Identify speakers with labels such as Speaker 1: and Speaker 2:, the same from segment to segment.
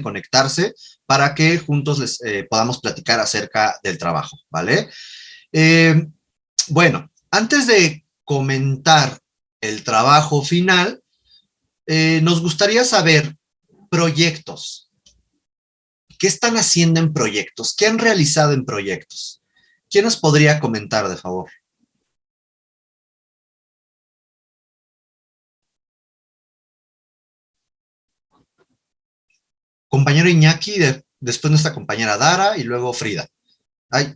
Speaker 1: conectarse para que juntos les podamos platicar acerca del trabajo, ¿vale? Bueno, antes de comentar el trabajo final, nos gustaría saber proyectos. ¿Qué están haciendo en proyectos? ¿Qué han realizado en proyectos? ¿Quién nos podría comentar, de favor? Compañero Iñaki, después nuestra compañera Dara y luego Frida. Ay,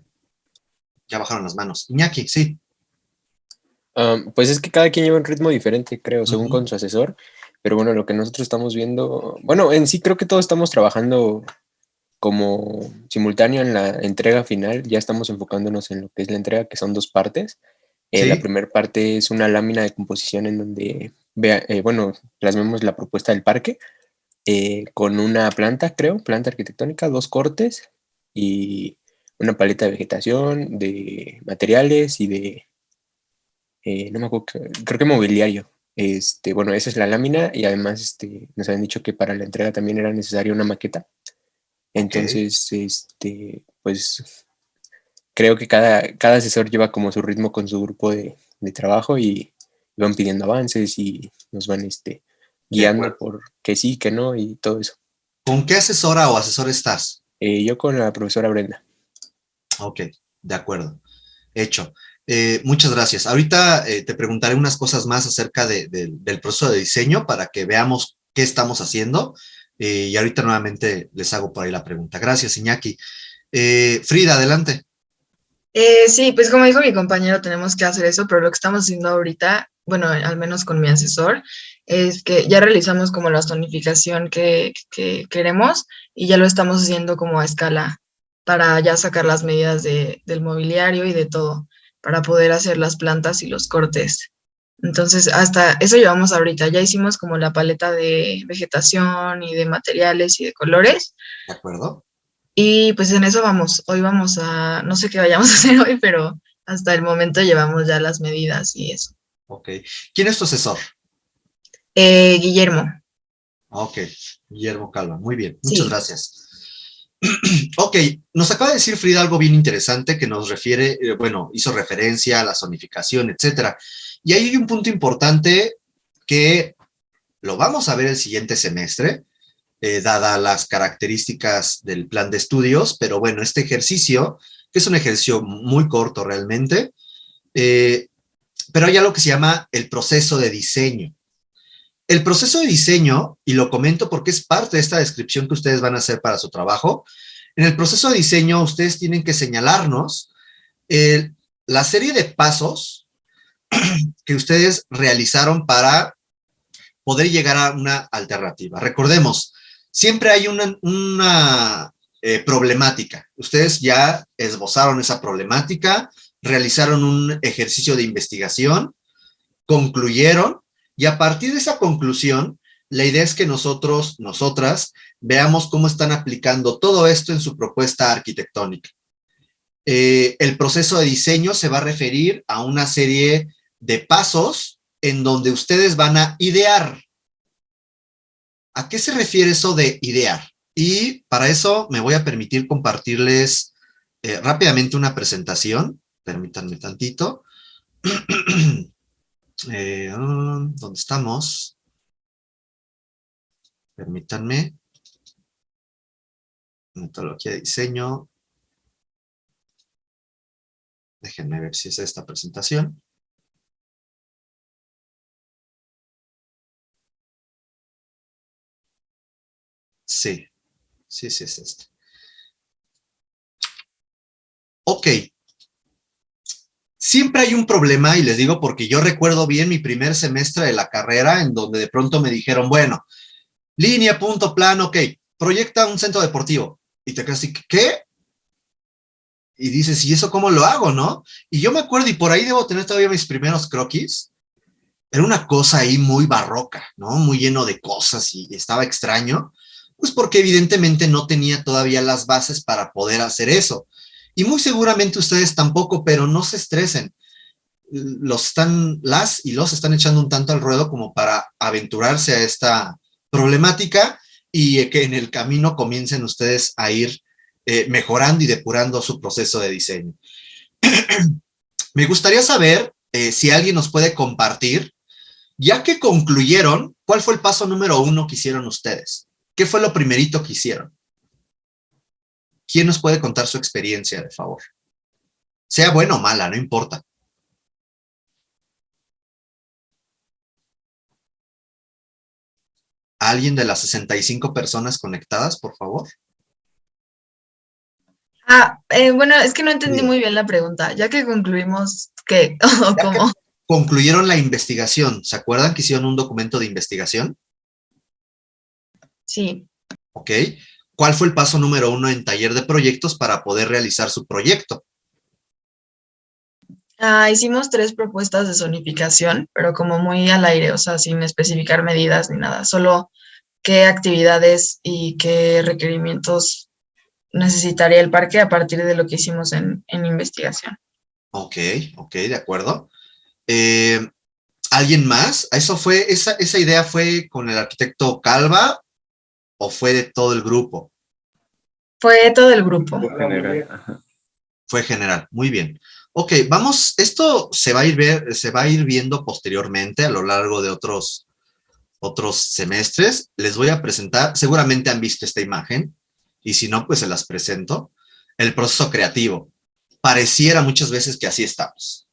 Speaker 1: ya bajaron las manos. Iñaki, sí.
Speaker 2: Pues es que cada quien lleva un ritmo diferente, creo, según
Speaker 1: Uh-huh.
Speaker 2: con su asesor. Pero bueno, lo que nosotros estamos viendo, bueno, en sí creo que todos estamos trabajando como simultáneo en la entrega final. Ya estamos enfocándonos en lo que es la entrega, que son dos partes. La
Speaker 1: Sí,
Speaker 2: primera parte es una lámina de composición en donde, bueno, plasmemos la propuesta del parque con una planta, creo, planta arquitectónica, dos cortes y una paleta de vegetación, de materiales y de no me acuerdo, creo que mobiliario. Bueno, esa es la lámina y además nos habían dicho que para la entrega también era necesaria una maqueta.
Speaker 1: ok.
Speaker 2: Entonces, pues creo que cada asesor lleva como su ritmo con su grupo de trabajo y van pidiendo avances y nos van
Speaker 1: De
Speaker 2: guiando
Speaker 1: acuerdo.
Speaker 2: por que sí, que no y todo eso.
Speaker 1: ¿Con qué asesora o asesor estás?
Speaker 2: Yo con la profesora Brenda.
Speaker 1: Ok, de acuerdo. Hecho. Muchas gracias. Ahorita te preguntaré unas cosas más acerca del proceso de diseño para que veamos qué estamos haciendo. Y ahorita nuevamente les hago por ahí la pregunta. Gracias, Iñaki. Frida, adelante.
Speaker 3: Sí, pues como dijo mi compañero, tenemos que hacer eso, pero lo que estamos haciendo ahorita, bueno, al menos con mi asesor, es que ya realizamos como la zonificación que queremos y ya lo estamos haciendo como a escala para ya sacar las medidas del mobiliario y de todo, para poder hacer las plantas y los cortes. Entonces, hasta eso llevamos ahorita. Ya hicimos como la paleta de vegetación y de materiales y de colores.
Speaker 1: ¿De acuerdo?
Speaker 3: Y pues en eso vamos. Hoy vamos a, no sé qué vayamos a hacer hoy, pero hasta el momento llevamos ya las medidas y eso.
Speaker 1: Ok. ¿Quién es tu asesor?
Speaker 3: Guillermo,
Speaker 1: Ok, Guillermo Calva. Muy bien, muchas
Speaker 3: sí.
Speaker 1: gracias. Ok, nos acaba de decir Frida algo bien interesante que nos refiere, bueno, hizo referencia a la zonificación, etcétera. Y ahí hay un punto importante que lo vamos a ver el siguiente semestre, dada las características del plan de estudios, pero bueno, este ejercicio, que es un ejercicio muy corto realmente, eh, pero hay algo que se llama el proceso de diseño. El proceso de diseño, y lo comento porque es parte de esta descripción que ustedes van a hacer para su trabajo, en el proceso de diseño ustedes tienen que señalarnos la serie de pasos que ustedes realizaron para poder llegar a una alternativa. Recordemos, siempre hay una problemática. Ustedes ya esbozaron esa problemática, realizaron un ejercicio de investigación, concluyeron y a partir de esa conclusión, la idea es que nosotras, veamos cómo están aplicando todo esto en su propuesta arquitectónica. El proceso de diseño se va a referir a una serie de pasos en donde ustedes van a idear. ¿A qué se refiere eso de idear? Y para eso me voy a permitir compartirles rápidamente una presentación. Permítanme tantito. ¿Dónde estamos? Permítanme. Metodología de diseño. Déjenme ver si es esta presentación. Sí, sí es esta. Ok. Siempre hay un problema, y les digo porque yo recuerdo bien mi primer semestre de la carrera, en donde de pronto me dijeron, bueno, línea, punto, plan, ok, proyecta un centro deportivo. Y te quedas así, ¿qué? Y dices, ¿y eso cómo lo hago, no? Y yo me acuerdo, y por ahí debo tener todavía mis primeros croquis, era una cosa ahí muy barroca, ¿no? Muy lleno de cosas y estaba extraño, pues porque evidentemente no tenía todavía las bases para poder hacer eso. Y muy seguramente ustedes tampoco, pero no se estresen. Las y los están echando un tanto al ruedo como para aventurarse a esta problemática y que en el camino comiencen ustedes a ir mejorando y depurando su proceso de diseño. Me gustaría saber si alguien nos puede compartir, ya que concluyeron, ¿cuál fue el paso número 1 que hicieron ustedes? ¿Qué fue lo primerito que hicieron? ¿Quién nos puede contar su experiencia, de favor? Sea buena o mala, no importa. ¿Alguien de las 65 personas conectadas, por favor?
Speaker 3: Bueno, es que no entendí
Speaker 1: Bien.
Speaker 3: muy bien la pregunta. Ya que concluimos, ¿qué? ¿O
Speaker 1: Ya que
Speaker 3: cómo?
Speaker 1: concluyeron la investigación, ¿se acuerdan que hicieron un documento de investigación?
Speaker 3: Sí.
Speaker 1: ¿Ok? ¿Cuál fue el paso número 1 en taller de proyectos para poder realizar su proyecto?
Speaker 3: Hicimos 3 propuestas de zonificación, pero como muy al aire, o sea, sin especificar medidas ni nada, solo qué actividades y qué requerimientos necesitaría el parque a partir de lo que hicimos en investigación.
Speaker 1: Ok, de acuerdo. ¿Alguien más? ¿Esa idea fue con el arquitecto Calva o fue de todo el grupo?
Speaker 3: Fue todo el grupo.
Speaker 2: General. Ajá.
Speaker 1: Fue general, muy bien. Ok, vamos, esto se va a ir viendo posteriormente a lo largo de otros semestres. Les voy a presentar, seguramente han visto esta imagen, y si no, pues se las presento. El proceso creativo. Pareciera muchas veces que así estamos.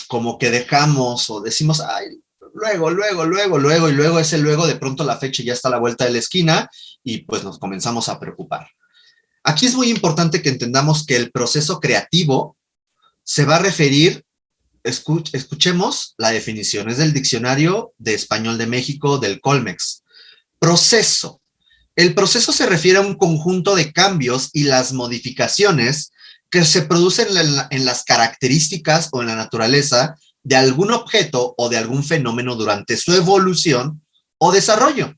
Speaker 1: Como que dejamos o decimos, ay, luego, y luego ese luego, de pronto la fecha ya está a la vuelta de la esquina y pues nos comenzamos a preocupar. Aquí es muy importante que entendamos que el proceso creativo se va a referir, escuchemos la definición, es del Diccionario de Español de México del Colmex. Proceso. El proceso se refiere a un conjunto de cambios y las modificaciones que se producen en las características o en la naturaleza de algún objeto o de algún fenómeno durante su evolución o desarrollo.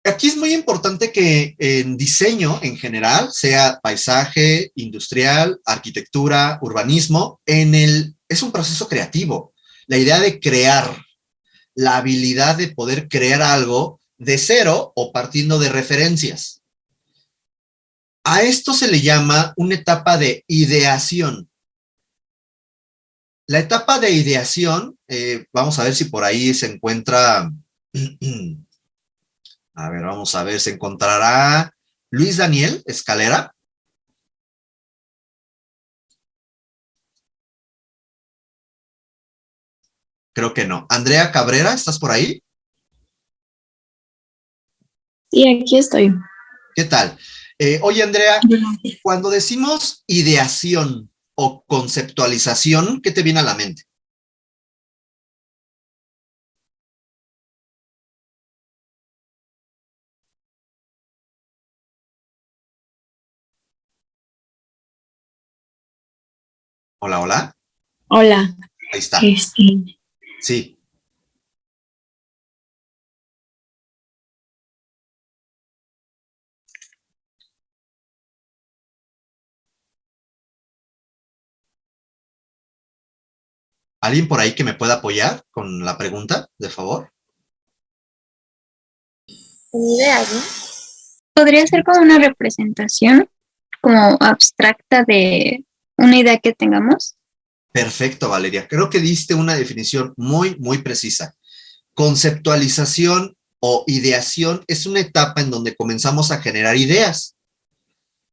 Speaker 1: Aquí es muy importante que en diseño en general, sea paisaje, industrial, arquitectura, urbanismo, es un proceso creativo. La idea de crear, la habilidad de poder crear algo de cero o partiendo de referencias. A esto se le llama una etapa de ideación. La etapa de ideación, vamos a ver si por ahí se encuentra, a ver, vamos a ver, se encontrará Luis Daniel Escalera. Creo que no. Andrea Cabrera, ¿estás por ahí?
Speaker 4: Sí, aquí estoy.
Speaker 1: ¿Qué tal? Oye, Andrea, cuando decimos ideación o conceptualización, ¿qué te viene a la mente? Hola, hola.
Speaker 4: Hola.
Speaker 1: Ahí está. Sí. ¿Alguien por ahí que me pueda apoyar con la pregunta, de favor?
Speaker 4: Ideas, ¿no? Podría ser como una representación, como abstracta de una idea que tengamos.
Speaker 1: Perfecto, Valeria. Creo que diste una definición muy, muy precisa. Conceptualización o ideación es una etapa en donde comenzamos a generar ideas.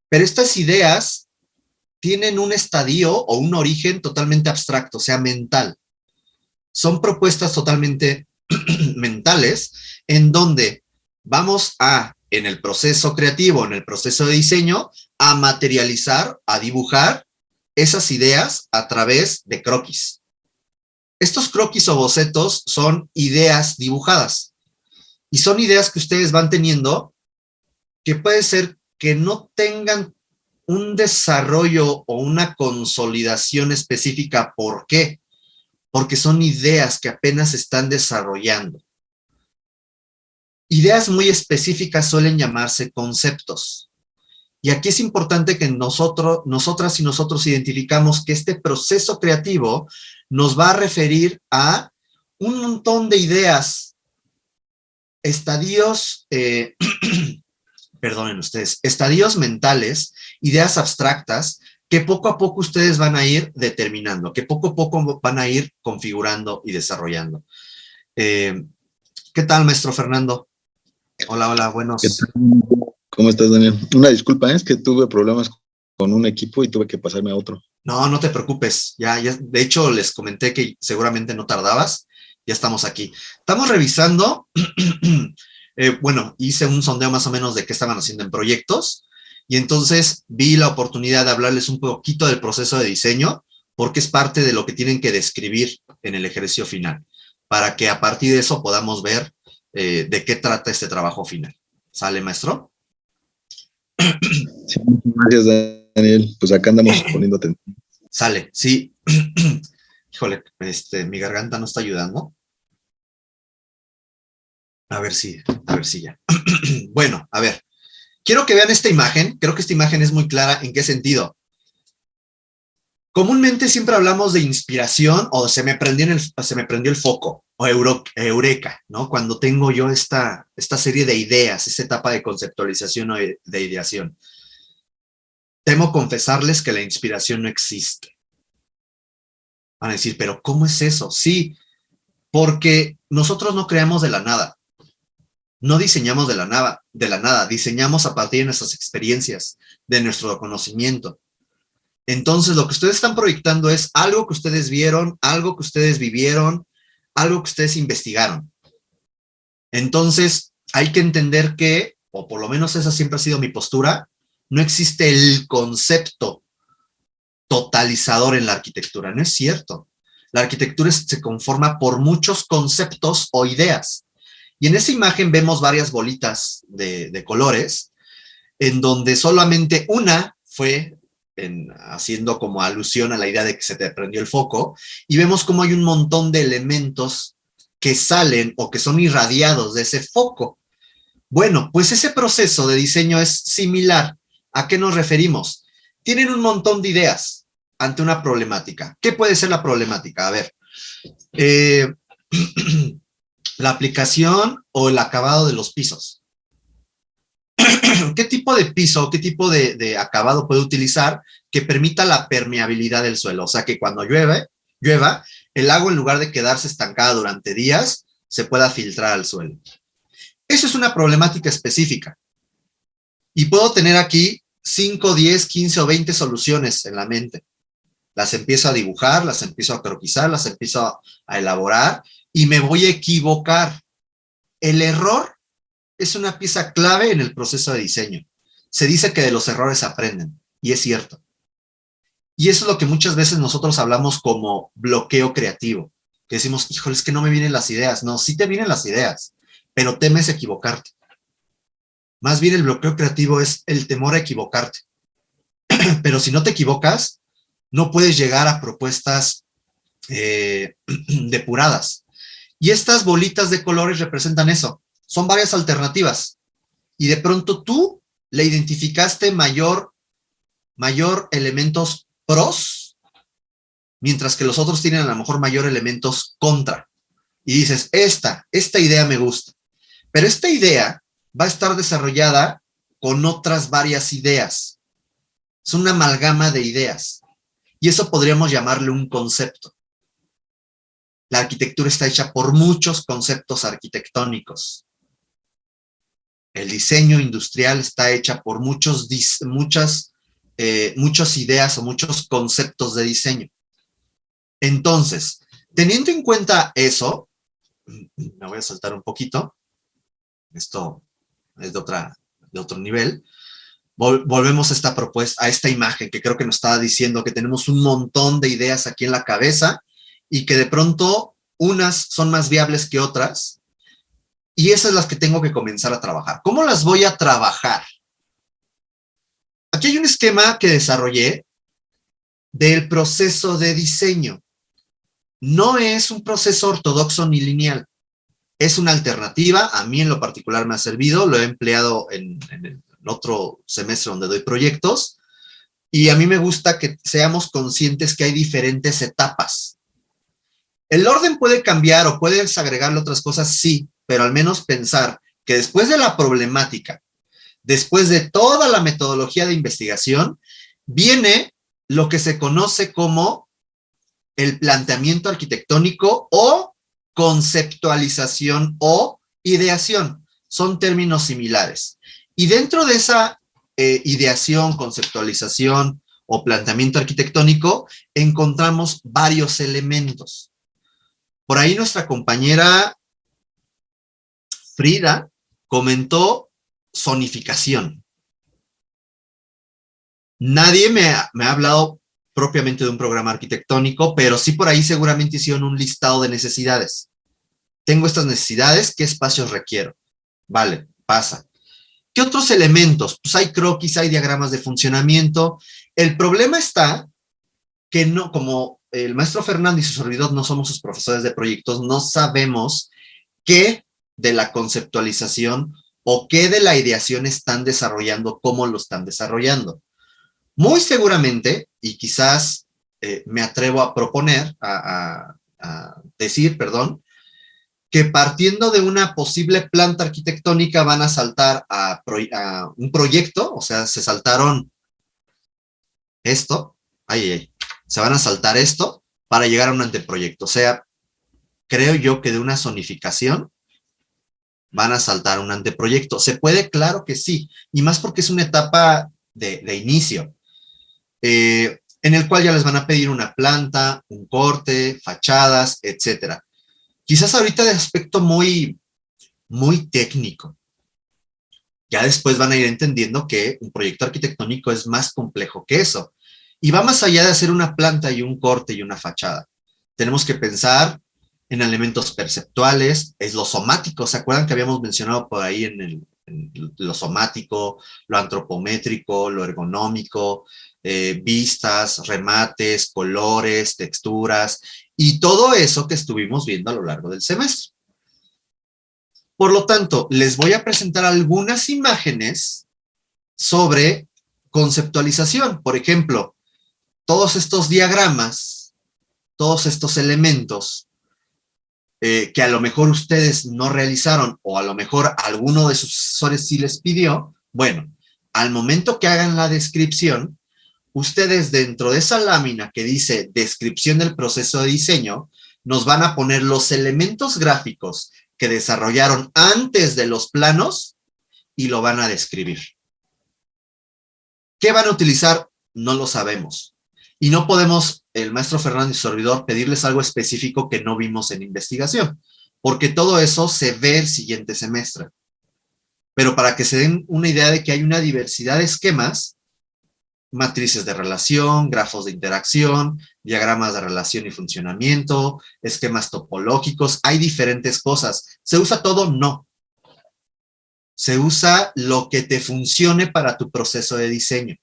Speaker 1: Pero estas ideas tienen un estadio o un origen totalmente abstracto, o sea, mental. Son propuestas totalmente mentales en donde vamos a, en el proceso creativo, en el proceso de diseño, a materializar, a dibujar esas ideas a través de croquis. Estos croquis o bocetos son ideas dibujadas y son ideas que ustedes van teniendo que puede ser que no tengan un desarrollo o una consolidación específica. ¿Por qué? Porque son ideas que apenas se están desarrollando. Ideas muy específicas suelen llamarse conceptos. Y aquí es importante que nosotras y nosotros identificamos que este proceso creativo nos va a referir a un montón de ideas, estadios, perdonen ustedes, estadios mentales, ideas abstractas, que poco a poco ustedes van a ir determinando, que poco a poco van a ir configurando y desarrollando. ¿Qué tal, maestro Fernando? Hola, hola, buenos.
Speaker 5: ¿Qué tal? ¿Cómo estás, Daniel? Una disculpa, es que tuve problemas con un equipo y tuve que pasarme a otro.
Speaker 1: No, no te preocupes. Ya, de hecho, les comenté que seguramente no tardabas. Ya estamos aquí. Estamos revisando. Bueno, hice un sondeo más o menos de qué estaban haciendo en proyectos y entonces vi la oportunidad de hablarles un poquito del proceso de diseño porque es parte de lo que tienen que describir en el ejercicio final, para que a partir de eso podamos ver de qué trata este trabajo final. ¿Sale, maestro?
Speaker 5: Sí, gracias, Daniel. Pues acá andamos poniendo atención.
Speaker 1: Sale, sí. Híjole, mi garganta no está ayudando. A ver si ya. Bueno, a ver. Quiero que vean esta imagen. Creo que esta imagen es muy clara. ¿En qué sentido? Comúnmente siempre hablamos de inspiración o se me prendió el foco o eureka, ¿no? Cuando tengo yo esta serie de ideas, esta etapa de conceptualización o de ideación. Temo confesarles que la inspiración no existe. Van a decir, ¿pero cómo es eso? Sí, porque nosotros no creamos de la nada. No diseñamos de la nada, diseñamos a partir de nuestras experiencias, de nuestro conocimiento. Entonces, lo que ustedes están proyectando es algo que ustedes vieron, algo que ustedes vivieron, algo que ustedes investigaron. Entonces, hay que entender que, o por lo menos esa siempre ha sido mi postura, no existe el concepto totalizador en la arquitectura. No es cierto. La arquitectura se conforma por muchos conceptos o ideas. Y en esa imagen vemos varias bolitas de colores, en donde solamente una fue haciendo como alusión a la idea de que se te prendió el foco, y vemos cómo hay un montón de elementos que salen o que son irradiados de ese foco. Bueno, pues ese proceso de diseño es similar. ¿A qué nos referimos? Tienen un montón de ideas ante una problemática. ¿Qué puede ser la problemática? A ver, la aplicación o el acabado de los pisos. ¿Qué tipo de piso, qué tipo de acabado puede utilizar que permita la permeabilidad del suelo? O sea, que cuando llueva, el agua en lugar de quedarse estancada durante días, se pueda filtrar al suelo. Eso es una problemática específica. Y puedo tener aquí 5, 10, 15 o 20 soluciones en la mente. Las empiezo a dibujar, las empiezo a croquisar, las empiezo a elaborar y me voy a equivocar. El error es una pieza clave en el proceso de diseño. Se dice que de los errores se aprenden, y es cierto. Y eso es lo que muchas veces nosotros hablamos como bloqueo creativo, que decimos, híjole, es que no me vienen las ideas. No, sí te vienen las ideas, pero temes equivocarte. Más bien el bloqueo creativo es el temor a equivocarte. Pero si no te equivocas, no puedes llegar a propuestas depuradas. Y estas bolitas de colores representan eso. Son varias alternativas. Y de pronto tú le identificaste mayor elementos pros, mientras que los otros tienen a lo mejor mayor elementos contra. Y dices, esta idea me gusta. Pero esta idea va a estar desarrollada con otras varias ideas. Es una amalgama de ideas. Y eso podríamos llamarle un concepto. La arquitectura está hecha por muchos conceptos arquitectónicos. El diseño industrial está hecha por muchas ideas o muchos conceptos de diseño. Entonces, teniendo en cuenta eso, me voy a saltar un poquito. Esto es de otro nivel. Volvemos a esta propuesta, a esta imagen que creo que nos estaba diciendo que tenemos un montón de ideas aquí en la cabeza y que de pronto unas son más viables que otras, y esas son las que tengo que comenzar a trabajar. ¿Cómo las voy a trabajar? Aquí hay un esquema que desarrollé del proceso de diseño. No es un proceso ortodoxo ni lineal. Es una alternativa. A mí en lo particular me ha servido. Lo he empleado en el otro semestre donde doy proyectos. Y a mí me gusta que seamos conscientes que hay diferentes etapas. ¿El orden puede cambiar o puedes agregarle otras cosas? Sí, pero al menos pensar que después de la problemática, después de toda la metodología de investigación, viene lo que se conoce como el planteamiento arquitectónico o conceptualización o ideación. Son términos similares. Y dentro de esa ideación, conceptualización o planteamiento arquitectónico, encontramos varios elementos. Por ahí nuestra compañera Frida comentó zonificación. Nadie me ha hablado propiamente de un programa arquitectónico, pero sí por ahí seguramente hicieron un listado de necesidades. Tengo estas necesidades, ¿qué espacios requiero? Vale, pasa. ¿Qué otros elementos? Pues hay croquis, hay diagramas de funcionamiento. El problema está que no, como el maestro Fernando y su servidor no somos sus profesores de proyectos, no sabemos qué de la conceptualización o qué de la ideación están desarrollando, cómo lo están desarrollando. Muy seguramente, y quizás me atrevo a proponer, a decir, perdón, que partiendo de una posible planta arquitectónica van a saltar a un proyecto, o sea, se saltaron esto, se van a saltar esto para llegar a un anteproyecto. O sea, creo yo que de una zonificación van a saltar un anteproyecto. ¿Se puede? Claro que sí, y más porque es una etapa de inicio. En el cual ya les van a pedir una planta, un corte, fachadas, etcétera. Quizás ahorita de aspecto muy técnico. Ya después van a ir entendiendo que un proyecto arquitectónico es más complejo que eso. Y va más allá de hacer una planta y un corte y una fachada. Tenemos que pensar en elementos perceptuales, es lo somático. ¿Se acuerdan que habíamos mencionado por ahí en lo somático, lo antropométrico, lo ergonómico, vistas, remates, colores, texturas y todo eso que estuvimos viendo a lo largo del semestre? Por lo tanto, les voy a presentar algunas imágenes sobre conceptualización. Por ejemplo, todos estos diagramas, todos estos elementos que a lo mejor ustedes no realizaron o a lo mejor alguno de sus asesores sí les pidió, bueno, al momento que hagan la descripción, ustedes dentro de esa lámina que dice descripción del proceso de diseño, nos van a poner los elementos gráficos que desarrollaron antes de los planos y lo van a describir. ¿Qué van a utilizar? No lo sabemos. Y no podemos, el maestro Fernando y su servidor, pedirles algo específico que no vimos en investigación, porque todo eso se ve el siguiente semestre. Pero para que se den una idea de que hay una diversidad de esquemas, matrices de relación, grafos de interacción, diagramas de relación y funcionamiento, esquemas topológicos, hay diferentes cosas. ¿Se usa todo? No. Se usa lo que te funcione para tu proceso de diseño.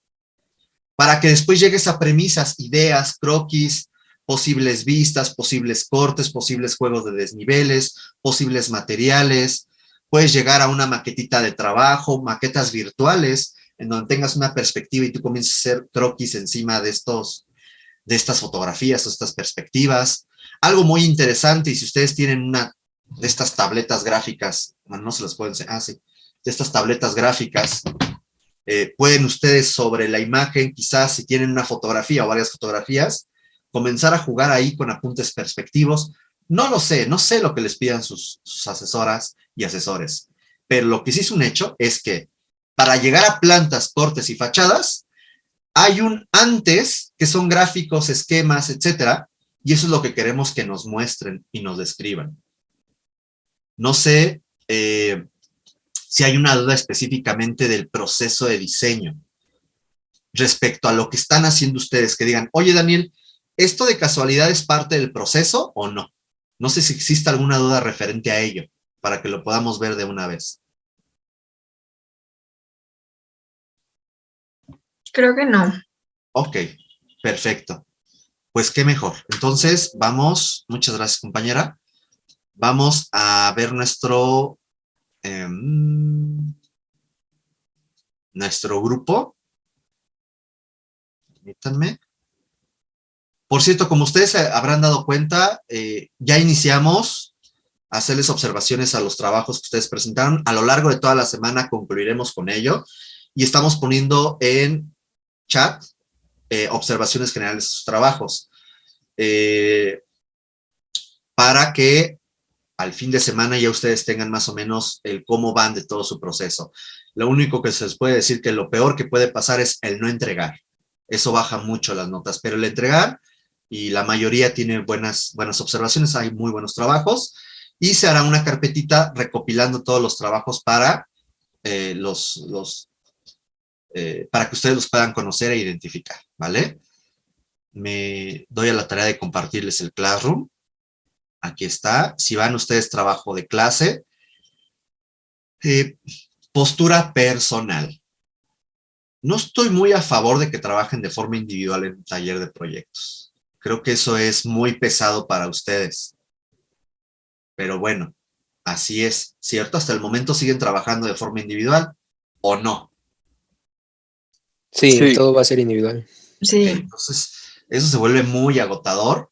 Speaker 1: Para que después llegues a premisas, ideas, croquis, posibles vistas, posibles cortes, posibles juegos de desniveles, posibles materiales. Puedes llegar a una maquetita de trabajo, maquetas virtuales, en donde tengas una perspectiva y tú comiences a hacer croquis encima de estas fotografías o estas perspectivas. Algo muy interesante, y si ustedes tienen una de estas tabletas gráficas, bueno, no se las pueden enseñar, sí, de estas tabletas gráficas, pueden ustedes sobre la imagen, quizás si tienen una fotografía o varias fotografías, comenzar a jugar ahí con apuntes perspectivos. No lo sé, no sé lo que les pidan sus asesoras y asesores, pero lo que sí es un hecho es que para llegar a plantas, cortes y fachadas, hay un antes, que son gráficos, esquemas, etcétera, y eso es lo que queremos que nos muestren y nos describan. No sé si hay una duda específicamente del proceso de diseño respecto a lo que están haciendo ustedes, que digan, oye, Daniel, ¿esto de casualidad es parte del proceso o no? No sé si existe alguna duda referente a ello, para que lo podamos ver de una vez.
Speaker 3: Creo que no.
Speaker 1: Ok, perfecto. Pues qué mejor. Entonces, vamos, muchas gracias, compañera. Vamos a ver nuestro grupo. Permítanme. Por cierto, como ustedes habrán dado cuenta, ya iniciamos a hacerles observaciones a los trabajos que ustedes presentaron. A lo largo de toda la semana concluiremos con ello y estamos poniendo en chat observaciones generales de sus trabajos para que al fin de semana ya ustedes tengan más o menos el cómo van de todo su proceso. Lo único que se les puede decir que lo peor que puede pasar es el no entregar. Eso baja mucho las notas, pero el entregar, y la mayoría tiene buenas observaciones, hay muy buenos trabajos, y se hará una carpetita recopilando todos los trabajos para, para que ustedes los puedan conocer e identificar, ¿vale? Me doy a la tarea de compartirles el Classroom. Aquí está. Si van ustedes trabajo de clase, postura personal. No estoy muy a favor de que trabajen de forma individual en un taller de proyectos. Creo que eso es muy pesado para ustedes. Pero bueno, así es, ¿cierto? Hasta el momento siguen trabajando de forma individual ¿o no?
Speaker 2: Sí, todo va a ser individual.
Speaker 3: Sí.
Speaker 1: Entonces, eso se vuelve muy agotador.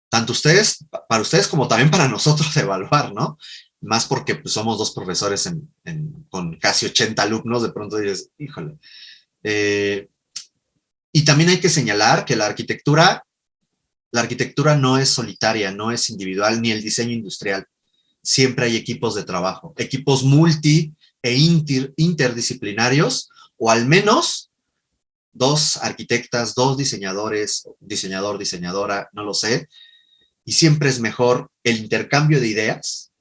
Speaker 1: Tanto ustedes, para ustedes como también para nosotros evaluar, ¿no? Más porque pues, somos dos profesores con casi 80 alumnos, de pronto dices, híjole. Y también hay que señalar que la arquitectura no es solitaria, no es individual, ni el diseño industrial. Siempre hay equipos de trabajo, equipos multi e interdisciplinarios, o al menos 2 arquitectas, 2 diseñadores, diseñador, diseñadora, no lo sé, y siempre es mejor el intercambio de ideas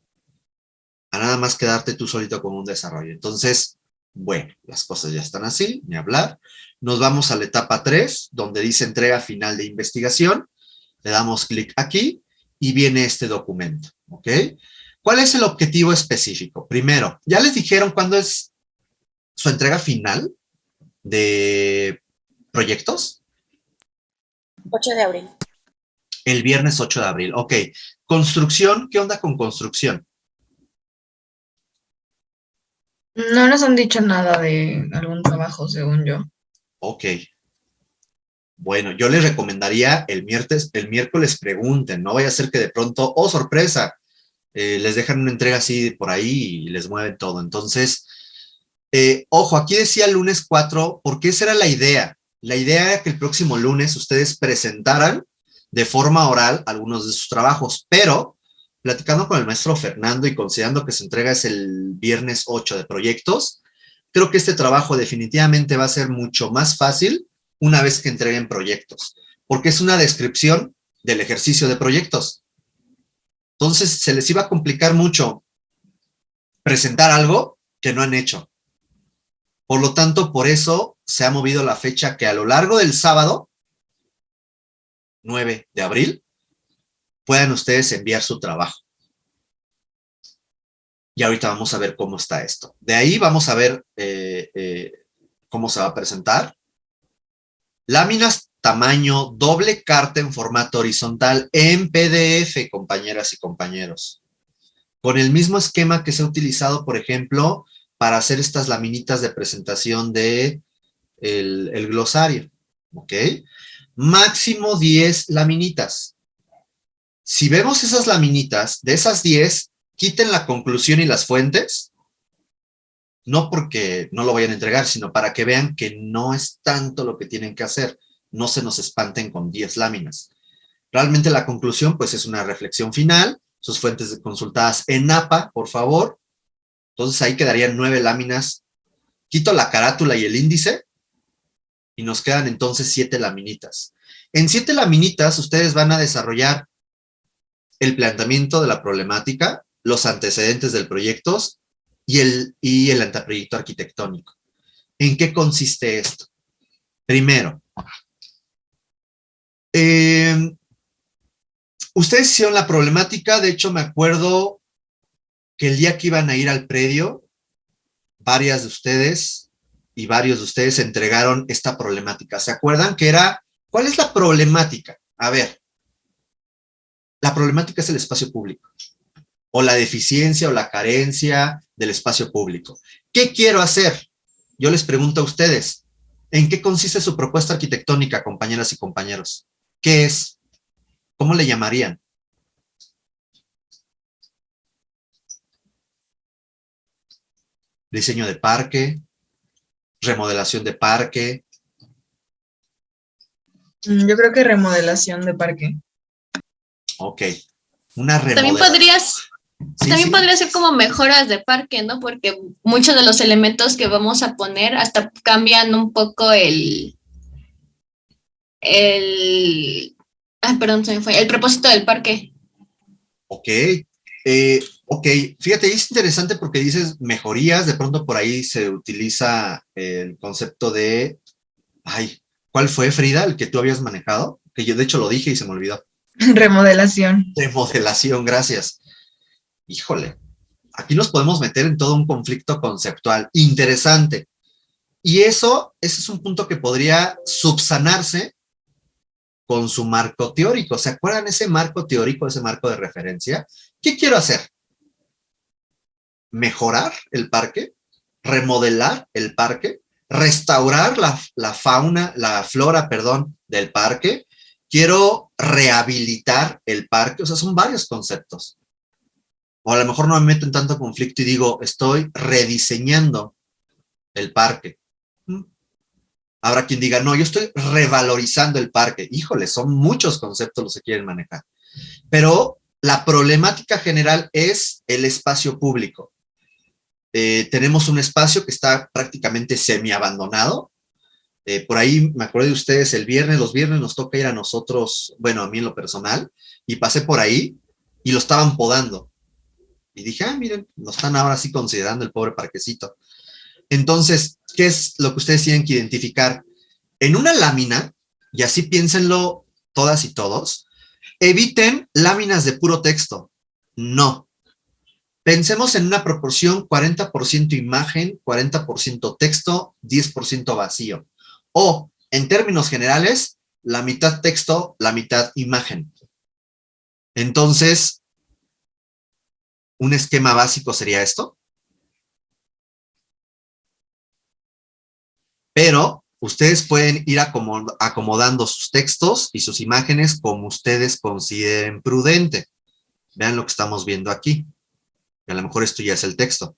Speaker 1: a nada más quedarte tú solito con un desarrollo. Entonces, bueno, las cosas ya están así, ni hablar. Nos vamos a la etapa 3, donde dice entrega final de investigación. Le damos clic aquí y viene este documento, ¿ok? ¿Cuál es el objetivo específico? Primero, ¿ya les dijeron cuándo es su entrega final de proyectos?
Speaker 6: 8 de abril.
Speaker 1: El viernes 8 de abril, ok. Construcción, ¿qué onda con construcción?
Speaker 3: No nos han dicho nada de algún trabajo, según yo.
Speaker 1: Ok. Bueno, yo les recomendaría el miércoles pregunten, no vaya a ser que de pronto, oh sorpresa, les dejan una entrega así por ahí y les mueven todo. Entonces, ojo, aquí decía el lunes 4, porque esa era la idea. La idea era que el próximo lunes ustedes presentaran de forma oral algunos de sus trabajos, pero platicando con el maestro Fernando y considerando que su entrega es el viernes 8 de proyectos, creo que este trabajo definitivamente va a ser mucho más fácil una vez que entreguen proyectos, porque es una descripción del ejercicio de proyectos. Entonces, se les iba a complicar mucho presentar algo que no han hecho. Por lo tanto, por eso se ha movido la fecha que a lo largo del sábado, 9 de abril, puedan ustedes enviar su trabajo. Y ahorita vamos a ver cómo está esto. De ahí vamos a ver cómo se va a presentar. Láminas tamaño doble carta en formato horizontal en PDF, compañeras y compañeros. Con el mismo esquema que se ha utilizado, por ejemplo, para hacer estas laminitas de presentación de el glosario. ¿Ok? Máximo 10 laminitas. Si vemos esas laminitas, de esas 10, quiten la conclusión y las fuentes, no porque no lo vayan a entregar, sino para que vean que no es tanto lo que tienen que hacer. No se nos espanten con 10 láminas. Realmente la conclusión, pues, es una reflexión final, sus fuentes consultadas en APA, por favor. Entonces ahí quedarían 9 láminas. Quito la carátula y el índice y nos quedan entonces 7 laminitas. En 7 laminitas ustedes van a desarrollar el planteamiento de la problemática, los antecedentes del proyecto y el anteproyecto arquitectónico. ¿En qué consiste esto? Primero, ustedes hicieron la problemática. De hecho, me acuerdo que el día que iban a ir al predio, varias de ustedes y varios de ustedes entregaron esta problemática. ¿Se acuerdan que era? ¿Cuál es la problemática? A ver, la problemática es el espacio público, o la deficiencia o la carencia del espacio público. ¿Qué quiero hacer? Yo les pregunto a ustedes, ¿en qué consiste su propuesta arquitectónica, compañeras y compañeros? ¿Qué es? ¿Cómo le llamarían? Diseño de parque, remodelación de parque.
Speaker 3: Yo creo que remodelación de parque.
Speaker 1: Ok. Una
Speaker 7: También
Speaker 1: remodelación.
Speaker 7: también podría ser como mejoras de parque, ¿no? Porque muchos de los elementos que vamos a poner hasta cambian un poco perdón, se me fue, el propósito del parque.
Speaker 1: Ok. Ok, fíjate, es interesante porque dices mejorías, de pronto por ahí se utiliza el concepto de, ¿cuál fue, Frida, el que tú habías manejado? Que yo de hecho lo dije y se me olvidó.
Speaker 3: Remodelación.
Speaker 1: Remodelación, gracias. Híjole, aquí nos podemos meter en todo un conflicto conceptual interesante. Y ese es un punto que podría subsanarse con su marco teórico. ¿Se acuerdan ese marco teórico, ese marco de referencia? ¿Qué quiero hacer? ¿Mejorar el parque? ¿Remodelar el parque? ¿Restaurar la fauna, la flora, perdón, del parque? ¿Quiero rehabilitar el parque? O sea, son varios conceptos. O a lo mejor no me meto en tanto conflicto y digo, estoy rediseñando el parque. Habrá quien diga, no, yo estoy revalorizando el parque. Híjole, son muchos conceptos los que quieren manejar. Pero la problemática general es el espacio público. Tenemos un espacio que está prácticamente semi-abandonado. Por ahí me acuerdo de ustedes los viernes nos toca ir a nosotros, bueno, a mí en lo personal, y pasé por ahí y lo estaban podando. Y dije, miren, lo están ahora sí considerando el pobre parquecito. Entonces, ¿qué es lo que ustedes tienen que identificar? En una lámina, y así piénsenlo todas y todos, eviten láminas de puro texto. No. Pensemos en una proporción 40% imagen, 40% texto, 10% vacío. O, en términos generales, la mitad texto, la mitad imagen. Entonces, un esquema básico sería esto. Pero ustedes pueden ir acomodando sus textos y sus imágenes como ustedes consideren prudente. Vean lo que estamos viendo aquí. Y a lo mejor esto ya es el texto.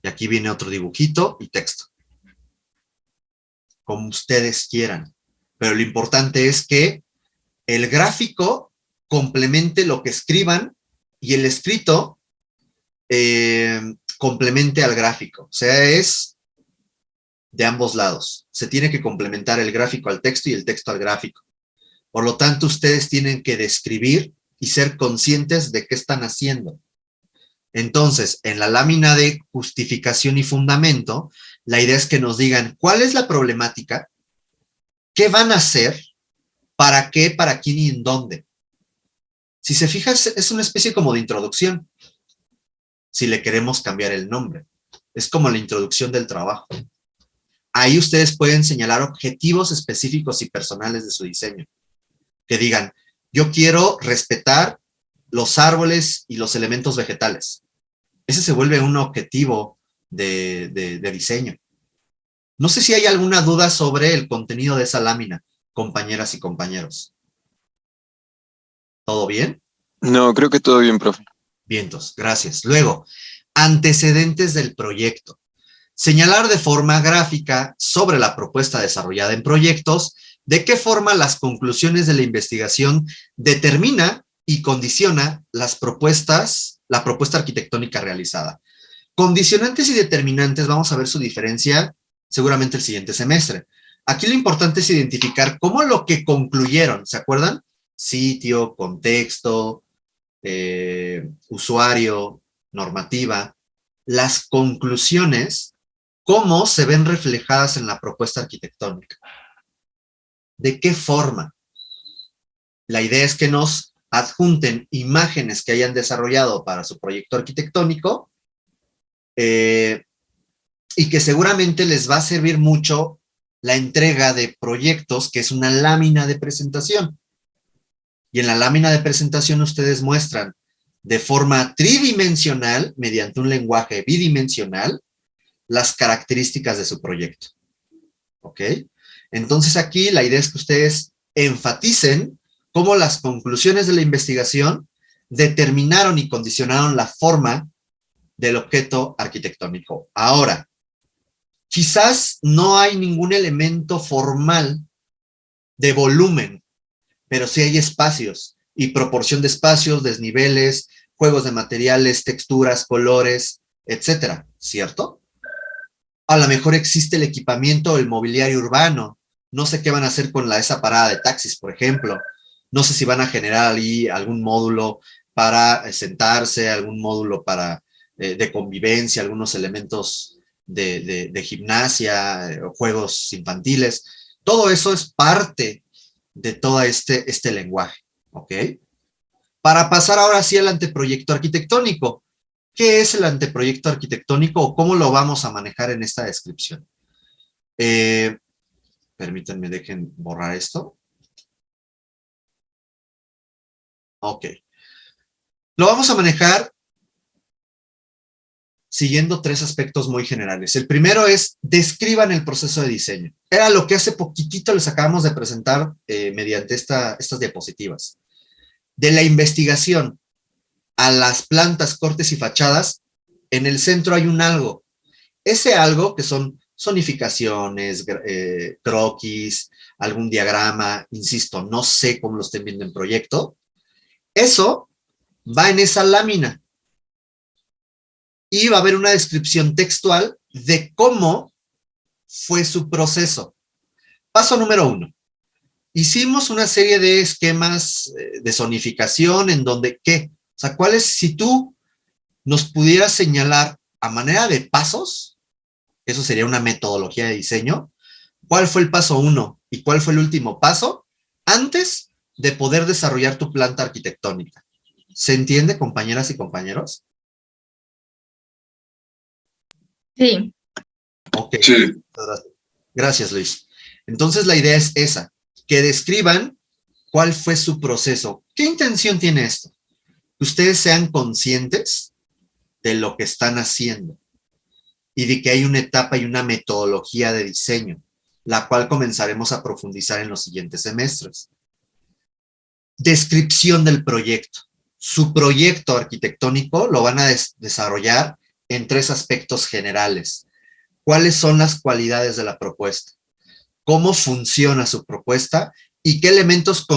Speaker 1: Y aquí viene otro dibujito y texto. Como ustedes quieran. Pero lo importante es que el gráfico complemente lo que escriban y el escrito complemente al gráfico. O sea, es de ambos lados. Se tiene que complementar el gráfico al texto y el texto al gráfico. Por lo tanto, ustedes tienen que describir y ser conscientes de qué están haciendo. Entonces, en la lámina de justificación y fundamento, la idea es que nos digan cuál es la problemática, qué van a hacer, para qué, para quién y en dónde. Si se fijan, es una especie como de introducción, si le queremos cambiar el nombre. Es como la introducción del trabajo. Ahí ustedes pueden señalar objetivos específicos y personales de su diseño. Que digan, yo quiero respetar los árboles y los elementos vegetales. Ese se vuelve un objetivo de diseño. No sé si hay alguna duda sobre el contenido de esa lámina, compañeras y compañeros. ¿Todo bien?
Speaker 8: No, creo que todo bien, profe.
Speaker 1: Vientos, gracias. Luego, antecedentes del proyecto. Señalar de forma gráfica sobre la propuesta desarrollada en proyectos, de qué forma las conclusiones de la investigación determina y condiciona la propuesta arquitectónica realizada. Condicionantes y determinantes, vamos a ver su diferencia seguramente el siguiente semestre. Aquí lo importante es identificar cómo lo que concluyeron, ¿se acuerdan? Sitio, contexto, usuario, normativa, las conclusiones, cómo se ven reflejadas en la propuesta arquitectónica. ¿De qué forma? La idea es que nos adjunten imágenes que hayan desarrollado para su proyecto arquitectónico y que seguramente les va a servir mucho la entrega de proyectos, que es una lámina de presentación. Y en la lámina de presentación ustedes muestran de forma tridimensional, mediante un lenguaje bidimensional, las características de su proyecto. ¿Ok? Entonces aquí la idea es que ustedes enfaticen cómo las conclusiones de la investigación determinaron y condicionaron la forma del objeto arquitectónico. Ahora, quizás no hay ningún elemento formal de volumen, pero sí hay espacios y proporción de espacios, desniveles, juegos de materiales, texturas, colores, etcétera, ¿cierto? A lo mejor existe el equipamiento o el mobiliario urbano. No sé qué van a hacer con esa parada de taxis, por ejemplo. No sé si van a generar ahí algún módulo para sentarse, algún módulo para de convivencia, algunos elementos de gimnasia, juegos infantiles. Todo eso es parte de todo este lenguaje, ¿ok? Para pasar ahora sí al anteproyecto arquitectónico. ¿Qué es el anteproyecto arquitectónico o cómo lo vamos a manejar en esta descripción? Permítanme, dejen borrar esto. Ok. Lo vamos a manejar siguiendo 3 aspectos muy generales. El primero es, describan el proceso de diseño. Era lo que hace poquitito les acabamos de presentar mediante estas diapositivas. De la investigación a las plantas, cortes y fachadas, en el centro hay un algo. Ese algo, que son zonificaciones, croquis, algún diagrama, insisto, no sé cómo lo estén viendo en proyecto, eso va en esa lámina. Y va a haber una descripción textual de cómo fue su proceso. Paso número 1. Hicimos una serie de esquemas de zonificación en donde, ¿qué? O sea, ¿cuáles, si tú nos pudieras señalar a manera de pasos, eso sería una metodología de diseño, cuál fue el paso 1 y cuál fue el último paso antes de poder desarrollar tu planta arquitectónica? ¿Se entiende, compañeras y compañeros?
Speaker 3: Sí.
Speaker 1: Ok.
Speaker 8: Sí.
Speaker 1: Gracias, Luis. Entonces la idea es esa, que describan cuál fue su proceso. ¿Qué intención tiene esto? Que ustedes sean conscientes de lo que están haciendo y de que hay una etapa y una metodología de diseño, la cual comenzaremos a profundizar en los siguientes semestres. Descripción del proyecto. Su proyecto arquitectónico lo van a desarrollar en 3 aspectos generales. ¿Cuáles son las cualidades de la propuesta? ¿Cómo funciona su propuesta? ¿Y qué elementos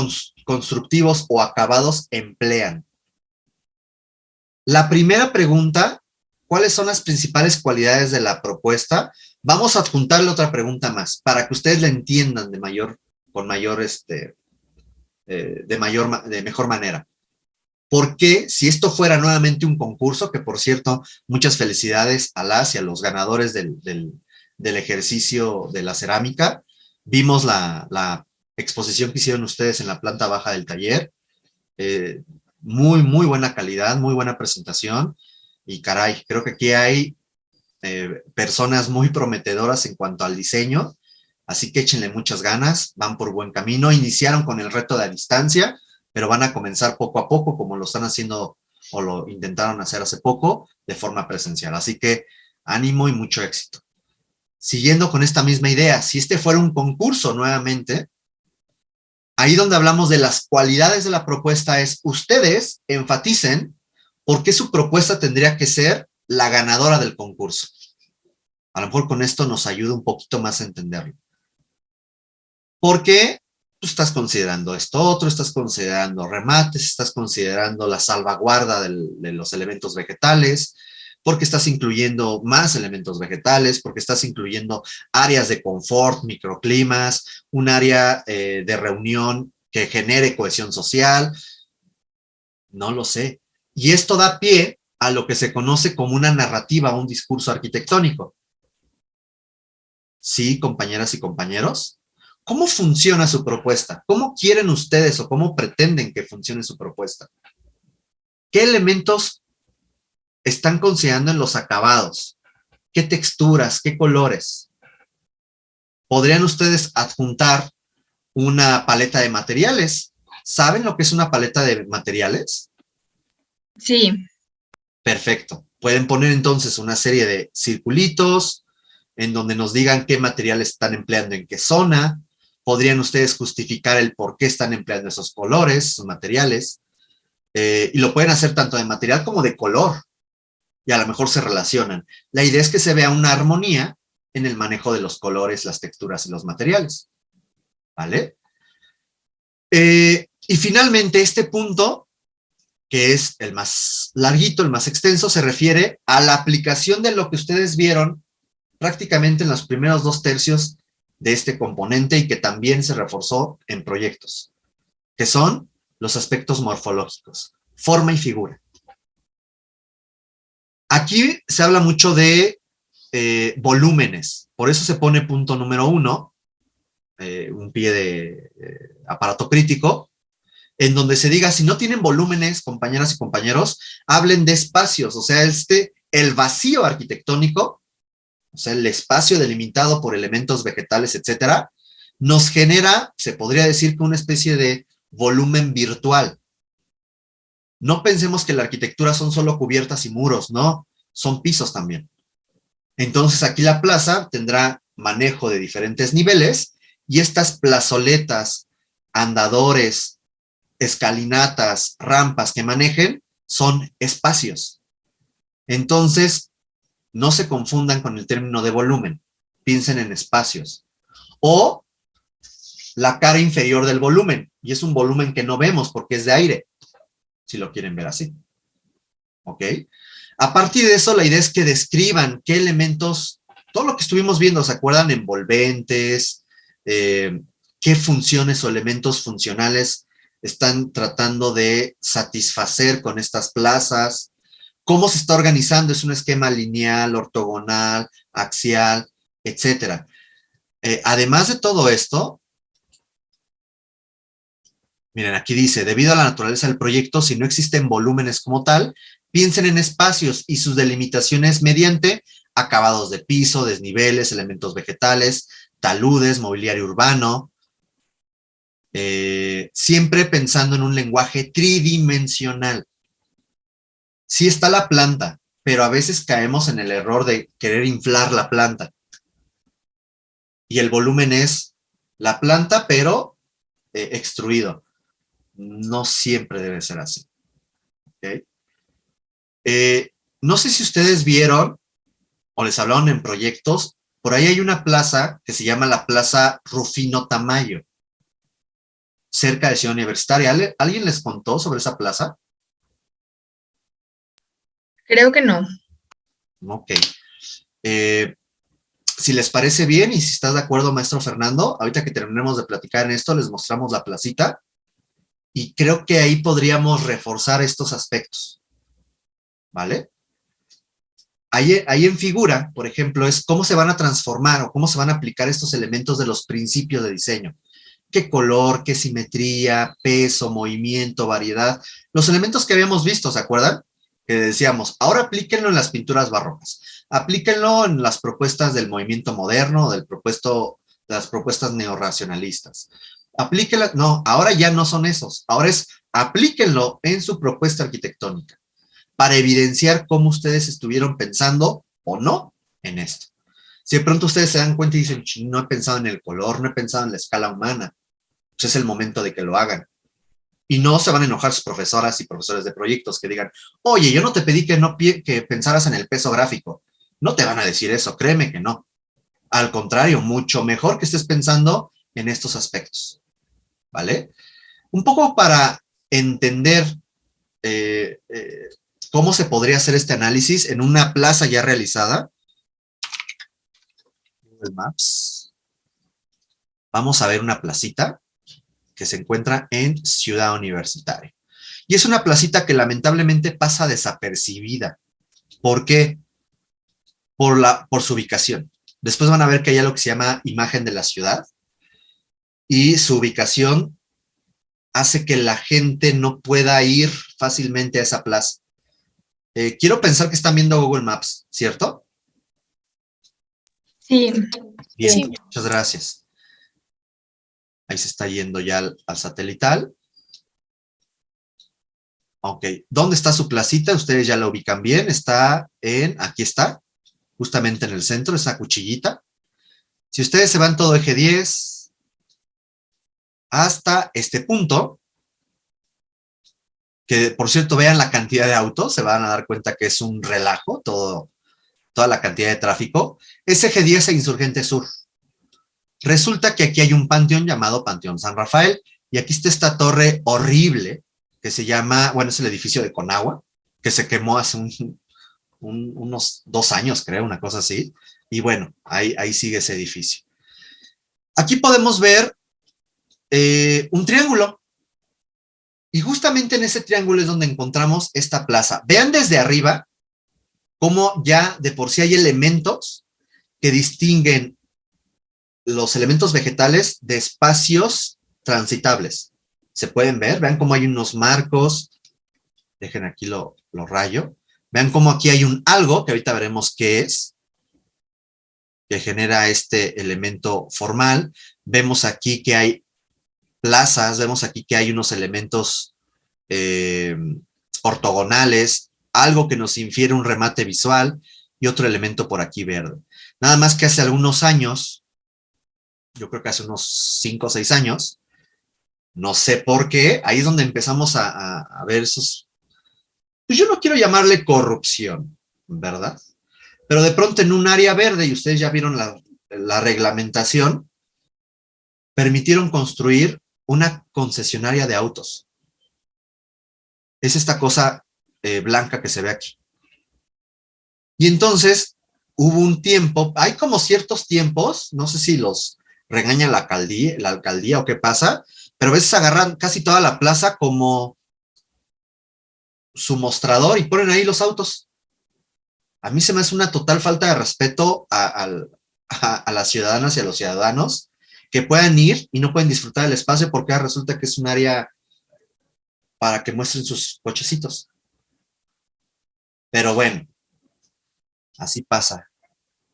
Speaker 1: constructivos o acabados emplean? La primera pregunta, ¿cuáles son las principales cualidades de la propuesta? Vamos a adjuntarle otra pregunta más, para que ustedes la entiendan de mejor manera. Porque si esto fuera nuevamente un concurso, que por cierto, muchas felicidades a las y a los ganadores del ejercicio de la cerámica, vimos la exposición que hicieron ustedes en la planta baja del taller, muy, muy buena calidad, muy buena presentación, y caray, creo que aquí hay personas muy prometedoras en cuanto al diseño, así que échenle muchas ganas, van por buen camino, iniciaron con el reto de a distancia, pero van a comenzar poco a poco, como lo están haciendo o lo intentaron hacer hace poco, de forma presencial. Así que ánimo y mucho éxito. Siguiendo con esta misma idea, si este fuera un concurso nuevamente, ahí donde hablamos de las cualidades de la propuesta es, ustedes enfaticen por qué su propuesta tendría que ser la ganadora del concurso. A lo mejor con esto nos ayuda un poquito más a entenderlo. Porque tú estás considerando esto otro, estás considerando remates, estás considerando la salvaguarda de los elementos vegetales, porque estás incluyendo más elementos vegetales, porque estás incluyendo áreas de confort, microclimas, un área de reunión que genere cohesión social. No lo sé. Y esto da pie a lo que se conoce como una narrativa, un discurso arquitectónico. ¿Sí, compañeras y compañeros? ¿Cómo funciona su propuesta? ¿Cómo quieren ustedes o cómo pretenden que funcione su propuesta? ¿Qué elementos están considerando en los acabados? ¿Qué texturas? ¿Qué colores? ¿Podrían ustedes adjuntar una paleta de materiales? ¿Saben lo que es una paleta de materiales?
Speaker 3: Sí.
Speaker 1: Perfecto. Pueden poner entonces una serie de circulitos en donde nos digan qué materiales están empleando en qué zona. podrían ustedes justificar el por qué están empleando esos colores, esos materiales, y lo pueden hacer tanto de material como de color, y a lo mejor se relacionan. La idea es que se vea una armonía en el manejo de los colores, las texturas y los materiales, ¿vale? Y finalmente este punto, que es el más larguito, el más extenso, se refiere a la aplicación de lo que ustedes vieron prácticamente en los primeros 2/3 de este componente y que también se reforzó en proyectos, que son los aspectos morfológicos, forma y figura. Aquí se habla mucho de volúmenes, por eso se pone punto número 1, un pie de aparato crítico, en donde se diga, si no tienen volúmenes, compañeras y compañeros, hablen de espacios, o sea, el vacío arquitectónico, o sea, el espacio delimitado por elementos vegetales, etcétera, nos genera, se podría decir que una especie de volumen virtual. No pensemos que la arquitectura son solo cubiertas y muros, no, son pisos también. Entonces aquí la plaza tendrá manejo de diferentes niveles y estas plazoletas, andadores, escalinatas, rampas que manejen son espacios. Entonces, no se confundan con el término de volumen, piensen en espacios. O la cara inferior del volumen, y es un volumen que no vemos porque es de aire, si lo quieren ver así. ¿Ok? A partir de eso, la idea es que describan qué elementos, todo lo que estuvimos viendo, ¿se acuerdan? Envolventes, qué funciones o elementos funcionales están tratando de satisfacer con estas plazas, cómo se está organizando, es un esquema lineal, ortogonal, axial, etcétera. Además de todo esto, miren, aquí dice, debido a la naturaleza del proyecto, si no existen volúmenes como tal, piensen en espacios y sus delimitaciones mediante acabados de piso, desniveles, elementos vegetales, taludes, mobiliario urbano, siempre pensando en un lenguaje tridimensional. Sí está la planta, pero a veces caemos en el error de querer inflar la planta. Y el volumen es la planta, pero extruido. No siempre debe ser así. ¿Okay? No sé si ustedes vieron o les hablaron en proyectos, por ahí hay una plaza que se llama la Plaza Rufino Tamayo, cerca de Ciudad Universitaria. ¿Alguien les contó sobre esa plaza?
Speaker 3: Creo que no.
Speaker 1: Ok. Si les parece bien y si estás de acuerdo, maestro Fernando, ahorita que terminemos de platicar en esto, les mostramos la placita y creo que ahí podríamos reforzar estos aspectos. ¿Vale? Ahí en figura, por ejemplo, es cómo se van a transformar o cómo se van a aplicar estos elementos de los principios de diseño. ¿Qué color, qué simetría, peso, movimiento, variedad? Los elementos que habíamos visto, ¿se acuerdan? Que decíamos, ahora aplíquenlo en las pinturas barrocas. Aplíquenlo en las propuestas del movimiento moderno, de las propuestas neorracionalistas. Aplíquenlo, no, ahora ya no son esos. Ahora es, aplíquenlo en su propuesta arquitectónica, para evidenciar cómo ustedes estuvieron pensando o no en esto. Si de pronto ustedes se dan cuenta y dicen, no he pensado en el color, no he pensado en la escala humana, pues es el momento de que lo hagan. Y no se van a enojar sus profesoras y profesores de proyectos que digan, oye, yo no te pedí que pensaras en el peso gráfico. No te van a decir eso, créeme que no. Al contrario, mucho mejor que estés pensando en estos aspectos. ¿Vale? Un poco para entender cómo se podría hacer este análisis en una plaza ya realizada. Google Maps. Vamos a ver una placita que se encuentra en Ciudad Universitaria. Y es una placita que lamentablemente pasa desapercibida. ¿Por qué? Por su ubicación. Después van a ver que hay algo que se llama imagen de la ciudad y su ubicación hace que la gente no pueda ir fácilmente a esa plaza. Quiero pensar que están viendo Google Maps, ¿cierto?
Speaker 4: Sí.
Speaker 1: Bien,
Speaker 6: Sí.
Speaker 1: muchas gracias. Ahí se está yendo ya al satelital. Ok, ¿dónde está su placita? Ustedes ya la ubican bien. Está aquí está, justamente en el centro, esa cuchillita. Si ustedes se van todo eje 10, hasta este punto, que por cierto, vean la cantidad de autos, se van a dar cuenta que es un relajo toda la cantidad de tráfico, es Eje 10 e Insurgente Sur. Resulta que aquí hay un panteón llamado Panteón San Rafael, y aquí está esta torre horrible que se llama, bueno, es el edificio de Conagua, que se quemó hace unos 2 años, creo, una cosa así, y bueno, ahí sigue ese edificio. Aquí podemos ver un triángulo, y justamente en ese triángulo es donde encontramos esta plaza. Vean desde arriba cómo ya de por sí hay elementos que distinguen los elementos vegetales de espacios transitables. Se pueden ver, vean cómo hay unos marcos, dejen aquí lo rayo, vean cómo aquí hay un algo, que ahorita veremos qué es, que genera este elemento formal. Vemos aquí que hay plazas, vemos aquí que hay unos elementos ortogonales, algo que nos infiere un remate visual y otro elemento por aquí verde. Nada más que hace algunos años, yo creo que hace unos 5 o 6 años, no sé por qué, ahí es donde empezamos a ver esos, pues yo no quiero llamarle corrupción, ¿verdad? Pero de pronto en un área verde, y ustedes ya vieron la reglamentación, permitieron construir una concesionaria de autos. Es esta cosa blanca que se ve aquí. Y entonces hubo un tiempo, hay como ciertos tiempos, no sé si los regaña la alcaldía o qué pasa, pero a veces agarran casi toda la plaza como su mostrador y ponen ahí los autos. A mí se me hace una total falta de respeto a las ciudadanas y a los ciudadanos que puedan ir y no pueden disfrutar del espacio porque resulta que es un área para que muestren sus cochecitos. Pero bueno, así pasa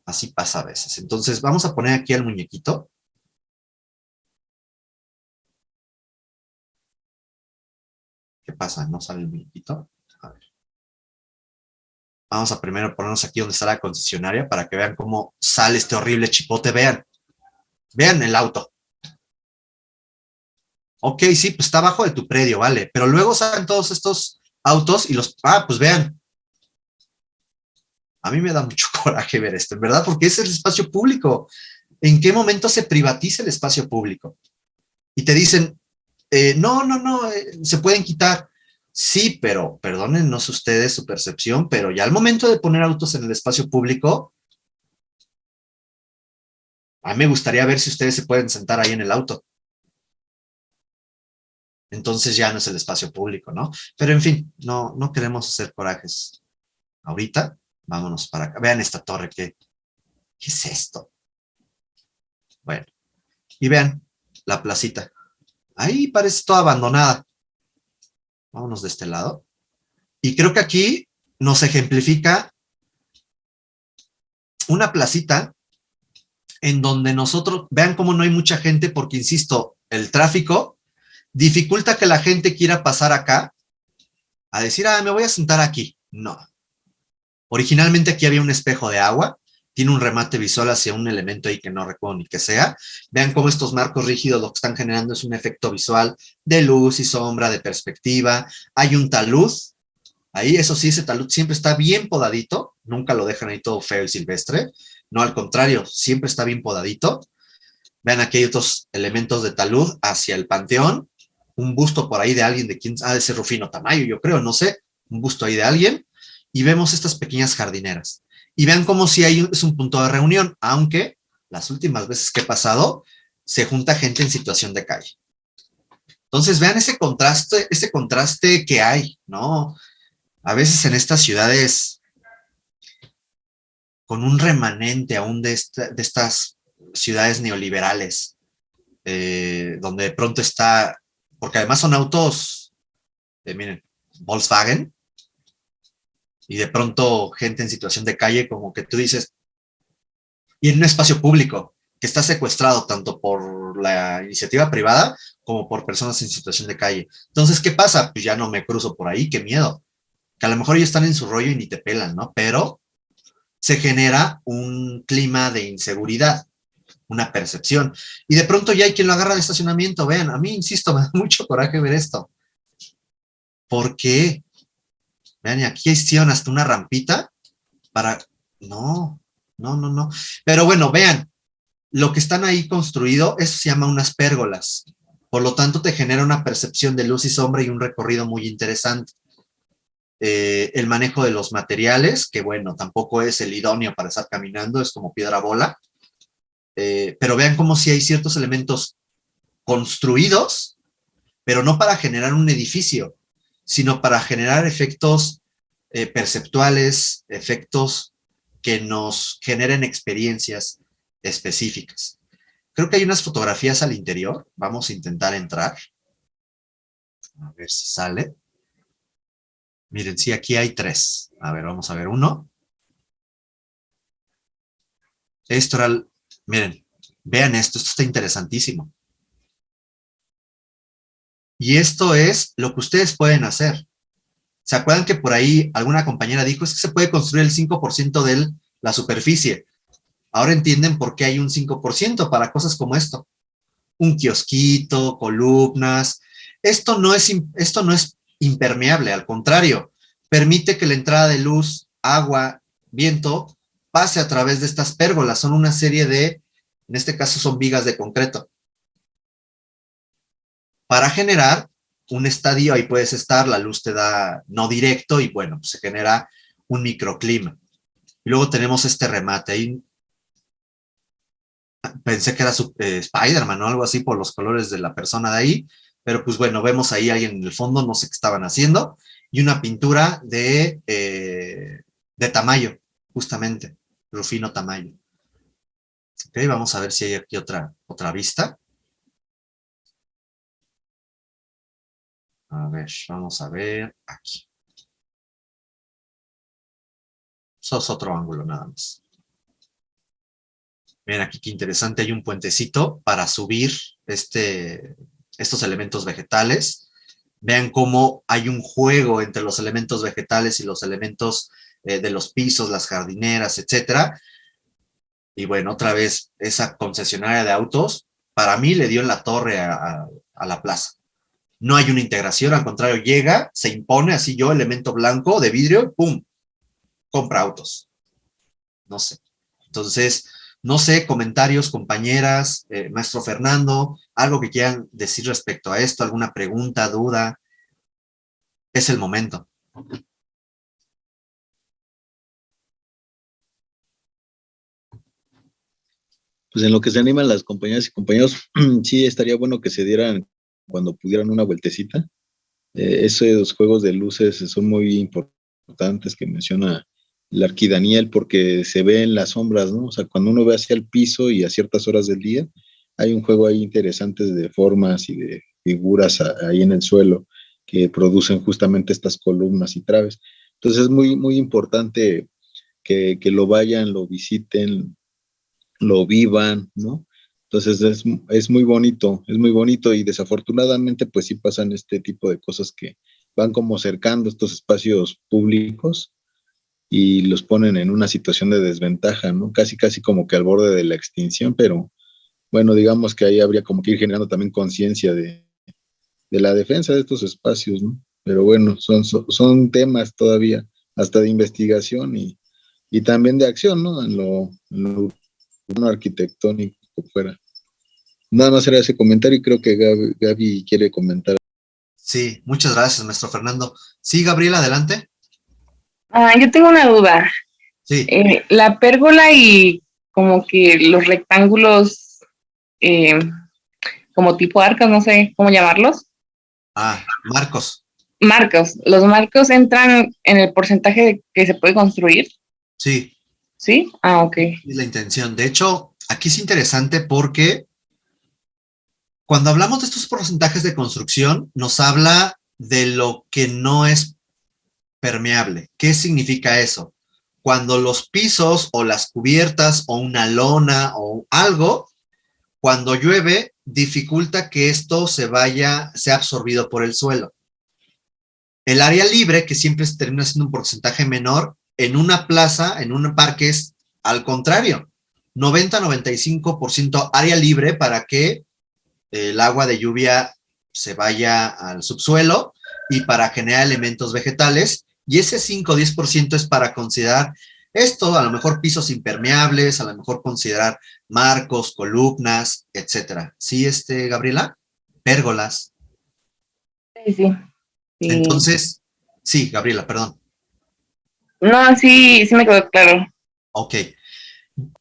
Speaker 1: a veces. Entonces vamos a poner aquí al muñequito. ¿Qué pasa? ¿No sale el muñequito? A ver. Vamos a primero ponernos aquí donde está la concesionaria para que vean cómo sale este horrible chipote. Vean el auto. Ok, sí, pues está abajo de tu predio, vale. Pero luego salen todos estos autos y los... pues vean. A mí me da mucho coraje ver esto, en verdad, porque es el espacio público. ¿En qué momento se privatiza el espacio público? Y te dicen, no, se pueden quitar. Sí, pero perdónennos ustedes su percepción, pero ya al momento de poner autos en el espacio público, a mí me gustaría ver si ustedes se pueden sentar ahí en el auto. Entonces ya no es el espacio público, ¿no? Pero en fin, no queremos hacer corajes ahorita. Vámonos para acá. Vean esta torre, ¿qué es esto? Bueno, y vean la placita. Ahí parece toda abandonada. Vámonos de este lado. Y creo que aquí nos ejemplifica una placita en donde nosotros, vean cómo no hay mucha gente porque, insisto, el tráfico dificulta que la gente quiera pasar acá a decir, me voy a sentar aquí. No. Originalmente aquí había un espejo de agua, tiene un remate visual hacia un elemento ahí que no recuerdo ni qué sea. Vean cómo estos marcos rígidos lo que están generando es un efecto visual de luz y sombra, de perspectiva. Hay un talud, ahí eso sí, ese talud siempre está bien podadito, nunca lo dejan ahí todo feo y silvestre. No, al contrario, siempre está bien podadito. Vean aquí hay otros elementos de talud hacia el panteón, un busto por ahí de alguien, de quien ha de ser Rufino Tamayo, yo creo, no sé, un busto ahí de alguien. Y vemos estas pequeñas jardineras. Y vean cómo si es un punto de reunión, aunque las últimas veces que he pasado, se junta gente en situación de calle. Entonces vean ese contraste que hay, ¿no? A veces en estas ciudades, con un remanente aún de estas ciudades neoliberales, donde de pronto está, porque además son autos, miren, Volkswagen, y de pronto gente en situación de calle, como que tú dices, y en un espacio público que está secuestrado tanto por la iniciativa privada como por personas en situación de calle. Entonces, ¿qué pasa? Pues ya no me cruzo por ahí, qué miedo. Que a lo mejor ellos están en su rollo y ni te pelan, ¿no? Pero se genera un clima de inseguridad. una percepción. Y de pronto ya hay quien lo agarra de estacionamiento. Vean, a mí, insisto, me da mucho coraje ver esto. ¿Por qué? Vean, y aquí hicieron hasta una rampita para... No. Pero bueno, vean, lo que están ahí construido, eso se llama unas pérgolas. Por lo tanto, te genera una percepción de luz y sombra y un recorrido muy interesante. El manejo de los materiales, que bueno, tampoco es el idóneo para estar caminando, es como piedra bola. Pero vean como si hay ciertos elementos construidos, pero no para generar un edificio, sino para generar efectos perceptuales, efectos que nos generen experiencias específicas. Creo que hay unas fotografías al interior. Vamos a intentar entrar. A ver si sale. Miren, sí, aquí hay 3. A ver, vamos a ver uno. Esto era... Miren, vean esto está interesantísimo. Y esto es lo que ustedes pueden hacer. ¿Se acuerdan que por ahí alguna compañera dijo, es que se puede construir el 5% de la superficie? Ahora entienden por qué hay un 5% para cosas como esto. Un kiosquito, columnas. Esto no es impermeable, al contrario, permite que la entrada de luz, agua, viento, pase a través de estas pérgolas. Son una serie de, en este caso son vigas de concreto. Para generar un estadio, ahí puedes estar, la luz te da no directo y bueno, pues se genera un microclima. Y luego tenemos este remate ahí. Pensé que era Spider-Man o algo así por los colores de la persona de ahí, pero pues bueno, vemos ahí a alguien en el fondo, no sé qué estaban haciendo, y una pintura de Tamayo, justamente, Rufino Tamayo. Ok, vamos a ver si hay aquí otra vista. A ver, vamos a ver aquí. Eso es otro ángulo nada más. Miren aquí qué interesante, hay un puentecito para subir estos elementos vegetales. Vean cómo hay un juego entre los elementos vegetales y los elementos de los pisos, las jardineras, etcétera. Y bueno, otra vez, esa concesionaria de autos, para mí le dio en la torre a la plaza. No hay una integración, al contrario, llega, se impone, así yo, elemento blanco de vidrio, ¡pum! Compra autos. No sé. Entonces, no sé, comentarios, compañeras, maestro Fernando, algo que quieran decir respecto a esto, alguna pregunta, duda. Es el momento.
Speaker 5: Pues en lo que se animan las compañeras y compañeros, sí estaría bueno que se dieran cuando pudieran una vueltecita. Esos juegos de luces son muy importantes que menciona el Arquidaniel porque se ve en las sombras, ¿no? O sea, cuando uno ve hacia el piso y a ciertas horas del día, hay un juego ahí interesante de formas y de figuras ahí en el suelo que producen justamente estas columnas y traves. Entonces es muy, muy importante que lo vayan, lo visiten, lo vivan, ¿no? Entonces es muy bonito y desafortunadamente pues sí pasan este tipo de cosas que van como cercando estos espacios públicos y los ponen en una situación de desventaja, ¿no? Casi como que al borde de la extinción, pero bueno, digamos que ahí habría como que ir generando también conciencia de la defensa de estos espacios, ¿no? Pero bueno, son temas todavía hasta de investigación y también de acción, ¿no? En lo arquitectónico fuera. Nada más era ese comentario y creo que Gaby quiere comentar.
Speaker 1: Sí, muchas gracias, maestro Fernando. Sí, Gabriela, adelante.
Speaker 9: Yo tengo una duda.
Speaker 1: Sí.
Speaker 9: La pérgola y como que los rectángulos como tipo arcos, no sé cómo llamarlos.
Speaker 1: Marcos.
Speaker 9: Marcos. ¿Los marcos entran en el porcentaje que se puede construir?
Speaker 1: Sí.
Speaker 9: ¿Sí? Ok.
Speaker 1: Es la intención. De hecho, aquí es interesante porque cuando hablamos de estos porcentajes de construcción, nos habla de lo que no es permeable. ¿Qué significa eso? Cuando los pisos o las cubiertas o una lona o algo, cuando llueve, dificulta que esto sea absorbido por el suelo. El área libre, que siempre se termina siendo un porcentaje menor, en una plaza, en un parque, es al contrario. 90-95% área libre para que el agua de lluvia se vaya al subsuelo y para generar elementos vegetales, y ese 5-10% es para considerar esto, a lo mejor pisos impermeables, a lo mejor considerar marcos, columnas, etcétera. ¿Sí, Gabriela? Pérgolas.
Speaker 9: Sí.
Speaker 1: Entonces, sí, Gabriela, perdón.
Speaker 9: No, sí me quedó claro.
Speaker 1: Ok.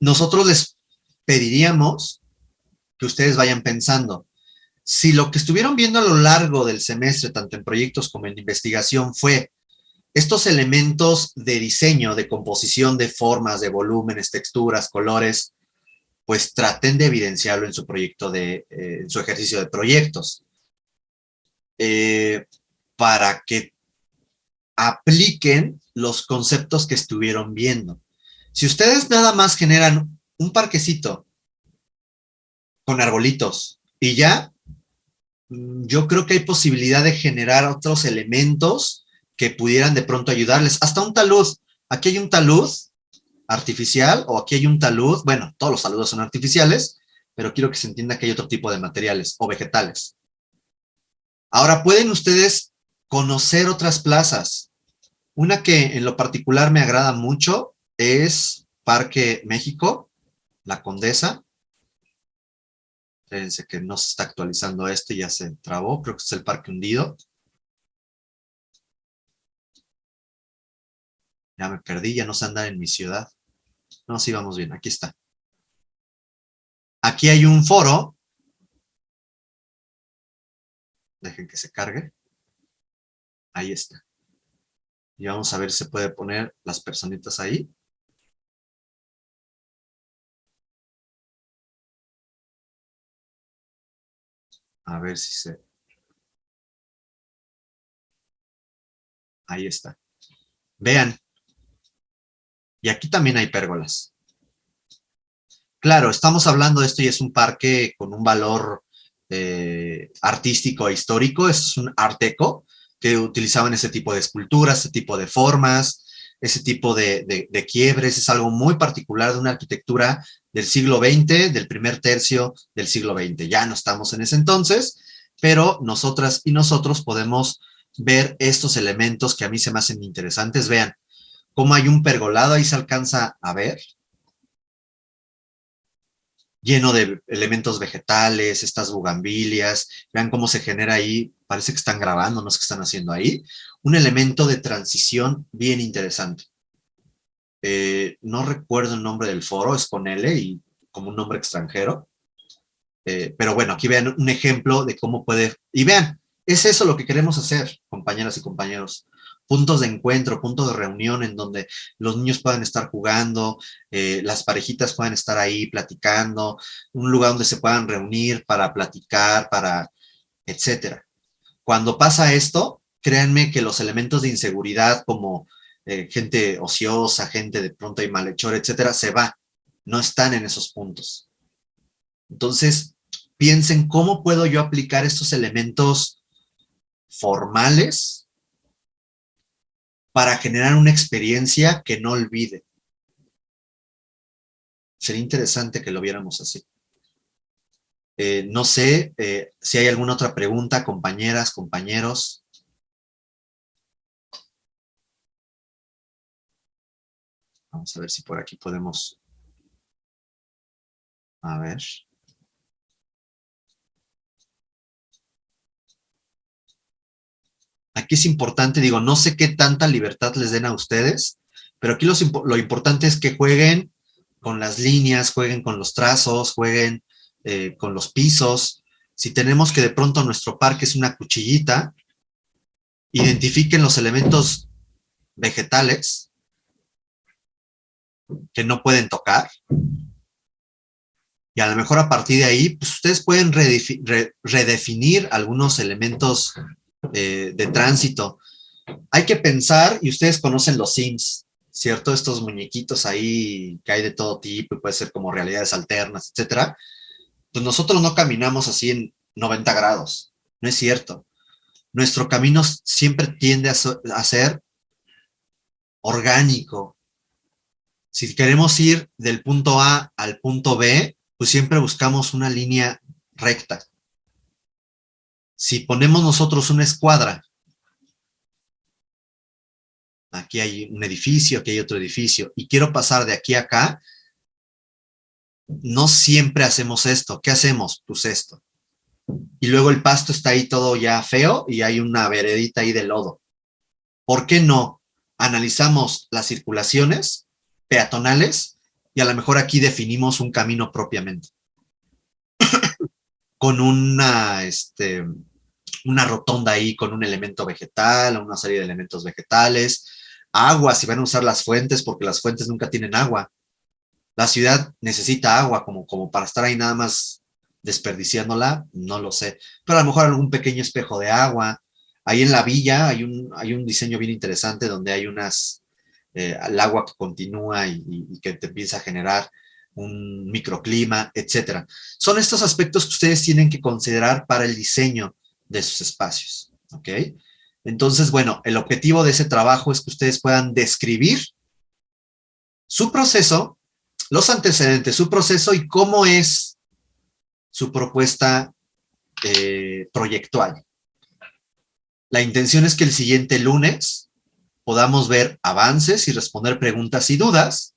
Speaker 1: Nosotros les pediríamos que ustedes vayan pensando, si lo que estuvieron viendo a lo largo del semestre, tanto en proyectos como en investigación, fue estos elementos de diseño, de composición, de formas, de volúmenes, texturas, colores, pues traten de evidenciarlo en su proyecto en su ejercicio de proyectos. Para que apliquen los conceptos que estuvieron viendo. Si ustedes nada más generan un parquecito con arbolitos y ya, yo creo que hay posibilidad de generar otros elementos que pudieran de pronto ayudarles. Hasta un talud. Aquí hay un talud artificial o aquí hay un talud. Bueno, todos los taludes son artificiales, pero quiero que se entienda que hay otro tipo de materiales o vegetales. Ahora, pueden ustedes conocer otras plazas. Una que en lo particular me agrada mucho es Parque México, La Condesa. Fíjense que no se está actualizando y ya se trabó. Creo que es el Parque Hundido. Ya me perdí, ya no sé andar en mi ciudad. No, sí, vamos bien, aquí está. Aquí hay un foro. Dejen que se cargue. Ahí está. Y vamos a ver si se puede poner las personitas ahí. A ver si se... Ahí está. Vean. Y aquí también hay pérgolas. Claro, estamos hablando de esto y es un parque con un valor artístico e histórico. Es un art deco que utilizaban ese tipo de esculturas, ese tipo de formas, ese tipo de quiebres. Es algo muy particular de una arquitectura del siglo XX, del primer tercio del siglo XX. Ya no estamos en ese entonces, pero nosotras y nosotros podemos ver estos elementos que a mí se me hacen interesantes. Vean cómo hay un pergolado, ahí se alcanza a ver, lleno de elementos vegetales, estas bugambilias. Vean cómo se genera ahí, parece que están grabando, no sé qué están haciendo ahí. Un elemento de transición bien interesante. No recuerdo el nombre del foro, es con L y como un nombre extranjero. Pero bueno, aquí vean un ejemplo de cómo puede... Y vean, es eso lo que queremos hacer, compañeras y compañeros. Puntos de encuentro, puntos de reunión en donde los niños puedan estar jugando, las parejitas puedan estar ahí platicando, un lugar donde se puedan reunir para platicar, etcétera. Cuando pasa esto, créanme que los elementos de inseguridad como gente ociosa, gente de pronto y malhechor, etcétera, se va. No están en esos puntos. Entonces, piensen cómo puedo yo aplicar estos elementos formales para generar una experiencia que no olvide. Sería interesante que lo viéramos así. No sé si hay alguna otra pregunta, compañeras, compañeros. Vamos a ver si por aquí podemos... A ver. Aquí es importante, digo, no sé qué tanta libertad les den a ustedes, pero aquí lo importante es que jueguen con las líneas, jueguen con los trazos, jueguen con los pisos. Si tenemos que de pronto nuestro parque es una cuchillita, identifiquen los elementos vegetales que no pueden tocar. Y a lo mejor a partir de ahí, pues ustedes pueden redefinir algunos elementos de tránsito. Hay que pensar, y ustedes conocen los Sims, ¿cierto? Estos muñequitos ahí que hay de todo tipo, y puede ser como realidades alternas, etcétera. Pues nosotros no caminamos así en 90 grados, no es cierto. Nuestro camino siempre tiende a ser orgánico, Si queremos ir del punto A al punto B, pues siempre buscamos una línea recta. Si ponemos nosotros una escuadra, aquí hay un edificio, aquí hay otro edificio, y quiero pasar de aquí a acá, no siempre hacemos esto. ¿Qué hacemos? Pues esto. Y luego el pasto está ahí todo ya feo y hay una veredita ahí de lodo. ¿Por qué no analizamos las circulaciones peatonales y a lo mejor aquí definimos un camino propiamente? Con una rotonda ahí, con un elemento vegetal, una serie de elementos vegetales, agua, si van a usar las fuentes, porque las fuentes nunca tienen agua. La ciudad necesita agua como para estar ahí nada más desperdiciándola, no lo sé. Pero a lo mejor algún pequeño espejo de agua. Ahí en la villa hay un diseño bien interesante donde hay el agua que continúa y que te empieza a generar un microclima, etcétera. Son estos aspectos que ustedes tienen que considerar para el diseño de sus espacios, ¿ok? Entonces, bueno, el objetivo de ese trabajo es que ustedes puedan describir su proceso, los antecedentes, su proceso y cómo es su propuesta proyectual. La intención es que el siguiente lunes podamos ver avances y responder preguntas y dudas,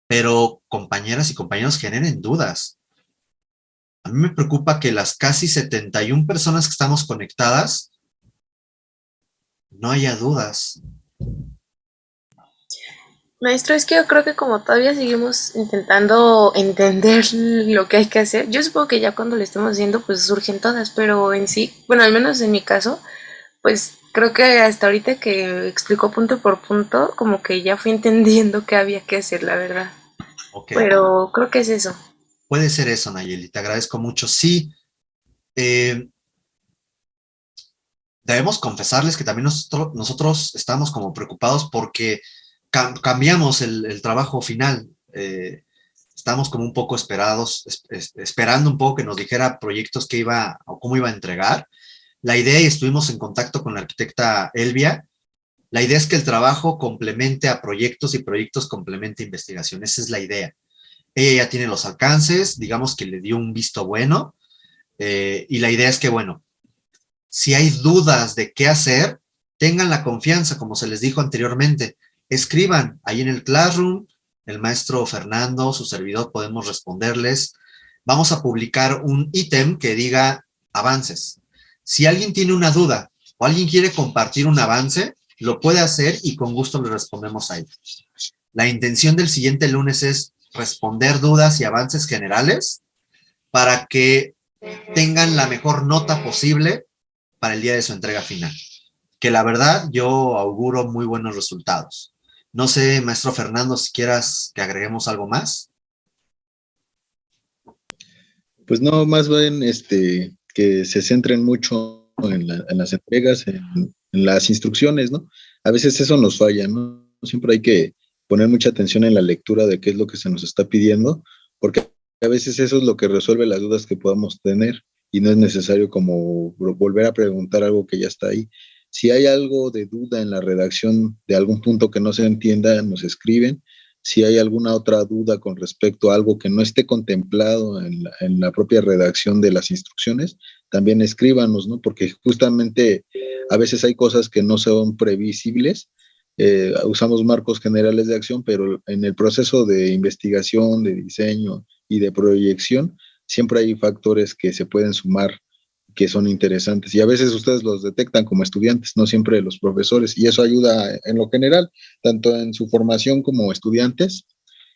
Speaker 1: pero compañeras y compañeros generen dudas. A mí me preocupa que las casi 71 personas que estamos conectadas no haya dudas.
Speaker 6: Maestro, es que yo creo que como todavía seguimos intentando entender lo que hay que hacer, yo supongo que ya cuando lo estemos haciendo pues surgen todas, pero en sí, bueno, al menos en mi caso, pues creo que hasta ahorita que explicó punto por punto, como que ya fui entendiendo qué había que hacer, la verdad.
Speaker 1: Okay.
Speaker 6: Pero creo que es eso.
Speaker 1: Puede ser eso, Nayeli, te agradezco mucho. Sí, debemos confesarles que también nosotros estamos como preocupados porque cambiamos el trabajo final. Estamos como un poco esperando un poco que nos dijera proyectos que iba o cómo iba a entregar. La idea, y estuvimos en contacto con la arquitecta Elvia, la idea es que el trabajo complemente a proyectos y proyectos complemente a investigación. Esa es la idea. Ella ya tiene los alcances, digamos que le dio un visto bueno, y la idea es que, bueno, si hay dudas de qué hacer, tengan la confianza, como se les dijo anteriormente, escriban ahí en el Classroom, el maestro Fernando, su servidor, podemos responderles. Vamos a publicar un ítem que diga avances. Si alguien tiene una duda o alguien quiere compartir un avance, lo puede hacer y con gusto le respondemos ahí. La intención del siguiente lunes es responder dudas y avances generales para que tengan la mejor nota posible para el día de su entrega final. Que la verdad yo auguro muy buenos resultados. No sé, maestro Fernando, si quieras que agreguemos algo más.
Speaker 5: Pues no, más bien que se centren mucho en las entregas, en las instrucciones, ¿no? A veces eso nos falla, ¿no? Siempre hay que poner mucha atención en la lectura de qué es lo que se nos está pidiendo, porque a veces eso es lo que resuelve las dudas que podamos tener y no es necesario como volver a preguntar algo que ya está ahí. Si hay algo de duda en la redacción de algún punto que no se entienda, nos escriben. Si hay alguna otra duda con respecto a algo que no esté contemplado en la propia redacción de las instrucciones, también escríbanos, ¿no? Porque justamente a veces hay cosas que no son previsibles. Usamos marcos generales de acción, pero en el proceso de investigación, de diseño y de proyección, siempre hay factores que se pueden sumar que son interesantes y a veces ustedes los detectan como estudiantes, no siempre los profesores, y eso ayuda en lo general, tanto en su formación como estudiantes,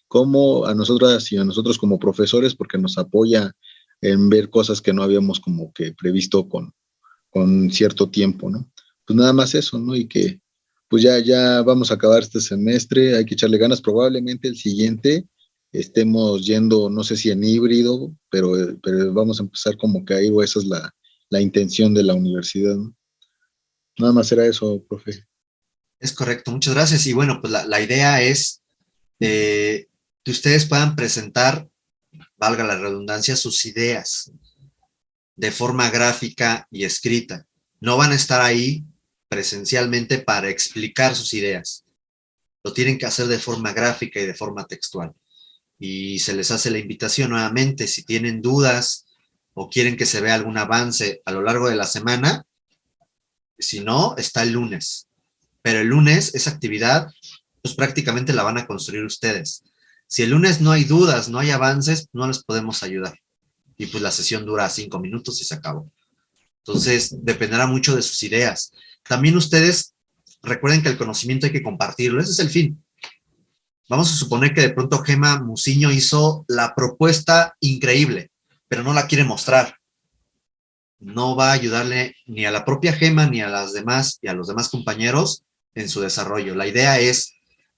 Speaker 5: como a nosotras y a nosotros como profesores, porque nos apoya en ver cosas que no habíamos como que previsto con cierto tiempo, ¿no? Pues nada más eso, ¿no? Y que pues ya vamos a acabar este semestre, hay que echarle ganas, probablemente el siguiente estemos yendo, no sé si en híbrido, pero vamos a empezar como que ahí, o esa es la intención de la universidad, ¿no? Nada más era eso, profe.
Speaker 1: Es correcto, muchas gracias. Y bueno, pues la idea es que ustedes puedan presentar, valga la redundancia, sus ideas de forma gráfica y escrita. No van a estar ahí presencialmente para explicar sus ideas. lo tienen que hacer de forma gráfica y de forma textual. Y se les hace la invitación nuevamente, si tienen dudas o quieren que se vea algún avance a lo largo de la semana, si no, está el lunes. Pero el lunes, esa actividad, pues prácticamente la van a construir ustedes. Si el lunes no hay dudas, no hay avances, no les podemos ayudar. Y pues la sesión dura 5 minutos y se acabó. Entonces, dependerá mucho de sus ideas. También ustedes recuerden que el conocimiento hay que compartirlo. Ese es el fin. Vamos a suponer que de pronto Gema Muciño hizo la propuesta increíble, pero no la quiere mostrar. No va a ayudarle ni a la propia Gema ni a las demás y a los demás compañeros en su desarrollo. La idea es,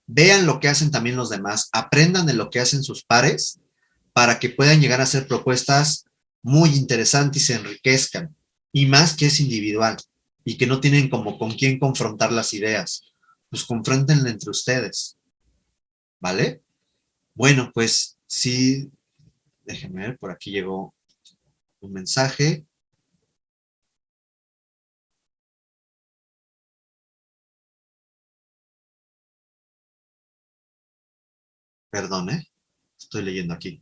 Speaker 1: vean lo que hacen también los demás, aprendan de lo que hacen sus pares para que puedan llegar a hacer propuestas muy interesantes y se enriquezcan. Y más que es individual y que no tienen como con quién confrontar las ideas. Pues confrontenla entre ustedes. ¿Vale? Bueno, pues sí, déjenme ver, por aquí llegó un mensaje. Perdón, estoy leyendo aquí.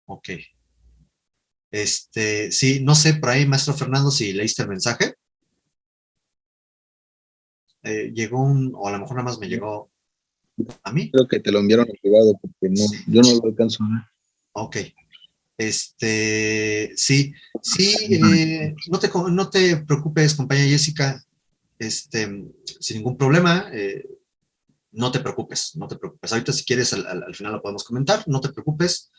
Speaker 1: Ok. Sí, no sé, por ahí, maestro Fernando, si leíste el mensaje. Llegó o a lo mejor nada más me llegó a mí.
Speaker 5: Creo que te lo enviaron en privado porque no,
Speaker 1: Sí.
Speaker 5: yo no lo alcanzo a ver.
Speaker 1: Ok. Sí, no te preocupes, compañera Jessica, sin ningún problema, no te preocupes, no te preocupes. Ahorita si quieres al final lo podemos comentar, no te preocupes.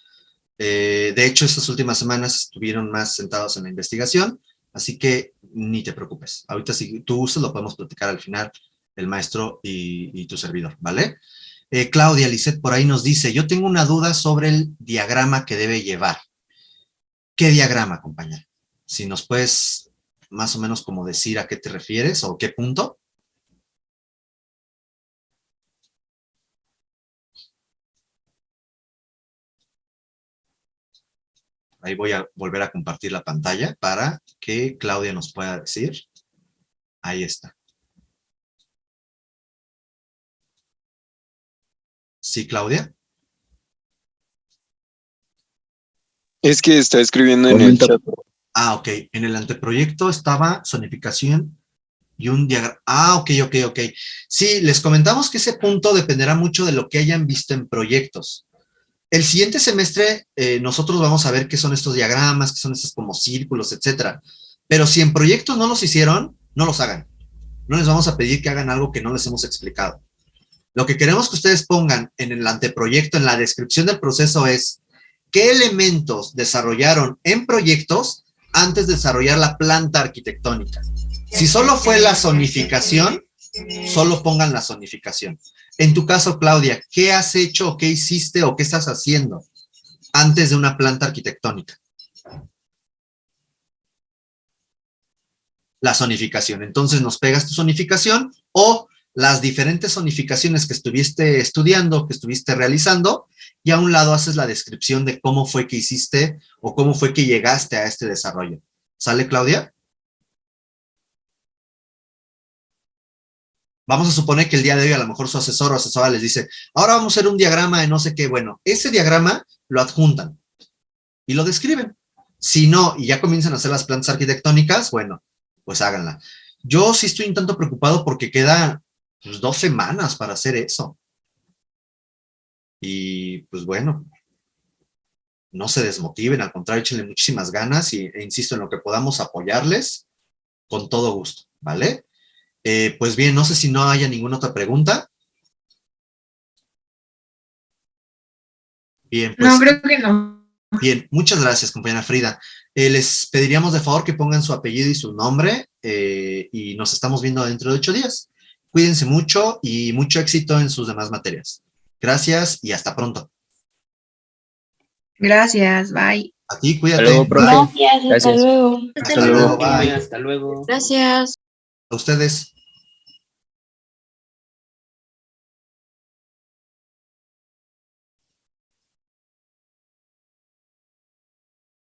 Speaker 1: De hecho, estas últimas semanas estuvieron más sentados en la investigación, así que ni te preocupes. Ahorita si tú gustas lo podemos platicar al final, el maestro y tu servidor, ¿vale? Claudia Lisset por ahí nos dice, yo tengo una duda sobre el diagrama que debe llevar. ¿Qué diagrama, compañera? Si nos puedes más o menos como decir a qué te refieres o qué punto. Ahí voy a volver a compartir la pantalla para que Claudia nos pueda decir. Ahí está. ¿Sí, Claudia?
Speaker 8: Es que está escribiendo en el
Speaker 5: Comenta.
Speaker 8: chat.
Speaker 1: Ah, ok. En el anteproyecto estaba zonificación y un diagrama. Ah, ok. Sí, les comentamos que ese punto dependerá mucho de lo que hayan visto en proyectos. El siguiente semestre nosotros vamos a ver qué son estos diagramas, qué son estos como círculos, etcétera. Pero si en proyectos no los hicieron, no los hagan. No les vamos a pedir que hagan algo que no les hemos explicado. Lo que queremos que ustedes pongan en el anteproyecto, en la descripción del proceso es qué elementos desarrollaron en proyectos antes de desarrollar la planta arquitectónica. Si solo fue la zonificación, solo pongan la zonificación. En tu caso, Claudia, ¿qué has hecho o qué hiciste o qué estás haciendo antes de una planta arquitectónica? La zonificación. Entonces nos pegas tu zonificación o las diferentes zonificaciones que estuviste estudiando, que estuviste realizando, y a un lado haces la descripción de cómo fue que hiciste o cómo fue que llegaste a este desarrollo. ¿Sale, Claudia? Vamos a suponer que el día de hoy a lo mejor su asesor o asesora les dice, ahora vamos a hacer un diagrama de no sé qué. Bueno, ese diagrama lo adjuntan y lo describen. Si no, y ya comienzan a hacer las plantas arquitectónicas, bueno, pues háganla. Yo sí estoy un tanto preocupado porque queda pues, 2 semanas para hacer eso. Y pues bueno, no se desmotiven, al contrario, échenle muchísimas ganas e insisto en lo que podamos apoyarles con todo gusto, ¿vale? Pues bien, no sé si no haya ninguna otra pregunta. Bien, pues.
Speaker 3: No, creo que no.
Speaker 1: Bien, muchas gracias, compañera Frida. Les pediríamos de favor que pongan su apellido y su nombre y nos estamos viendo dentro de 8 días. Cuídense mucho y mucho éxito en sus demás materias. Gracias y hasta pronto.
Speaker 3: Gracias, bye.
Speaker 1: A ti, cuídate.
Speaker 2: Hasta luego, profe.
Speaker 1: Bye.
Speaker 7: Gracias, hasta
Speaker 2: Gracias.
Speaker 7: luego.
Speaker 1: Hasta luego, bye.
Speaker 2: Hasta luego.
Speaker 7: Gracias.
Speaker 1: A ustedes.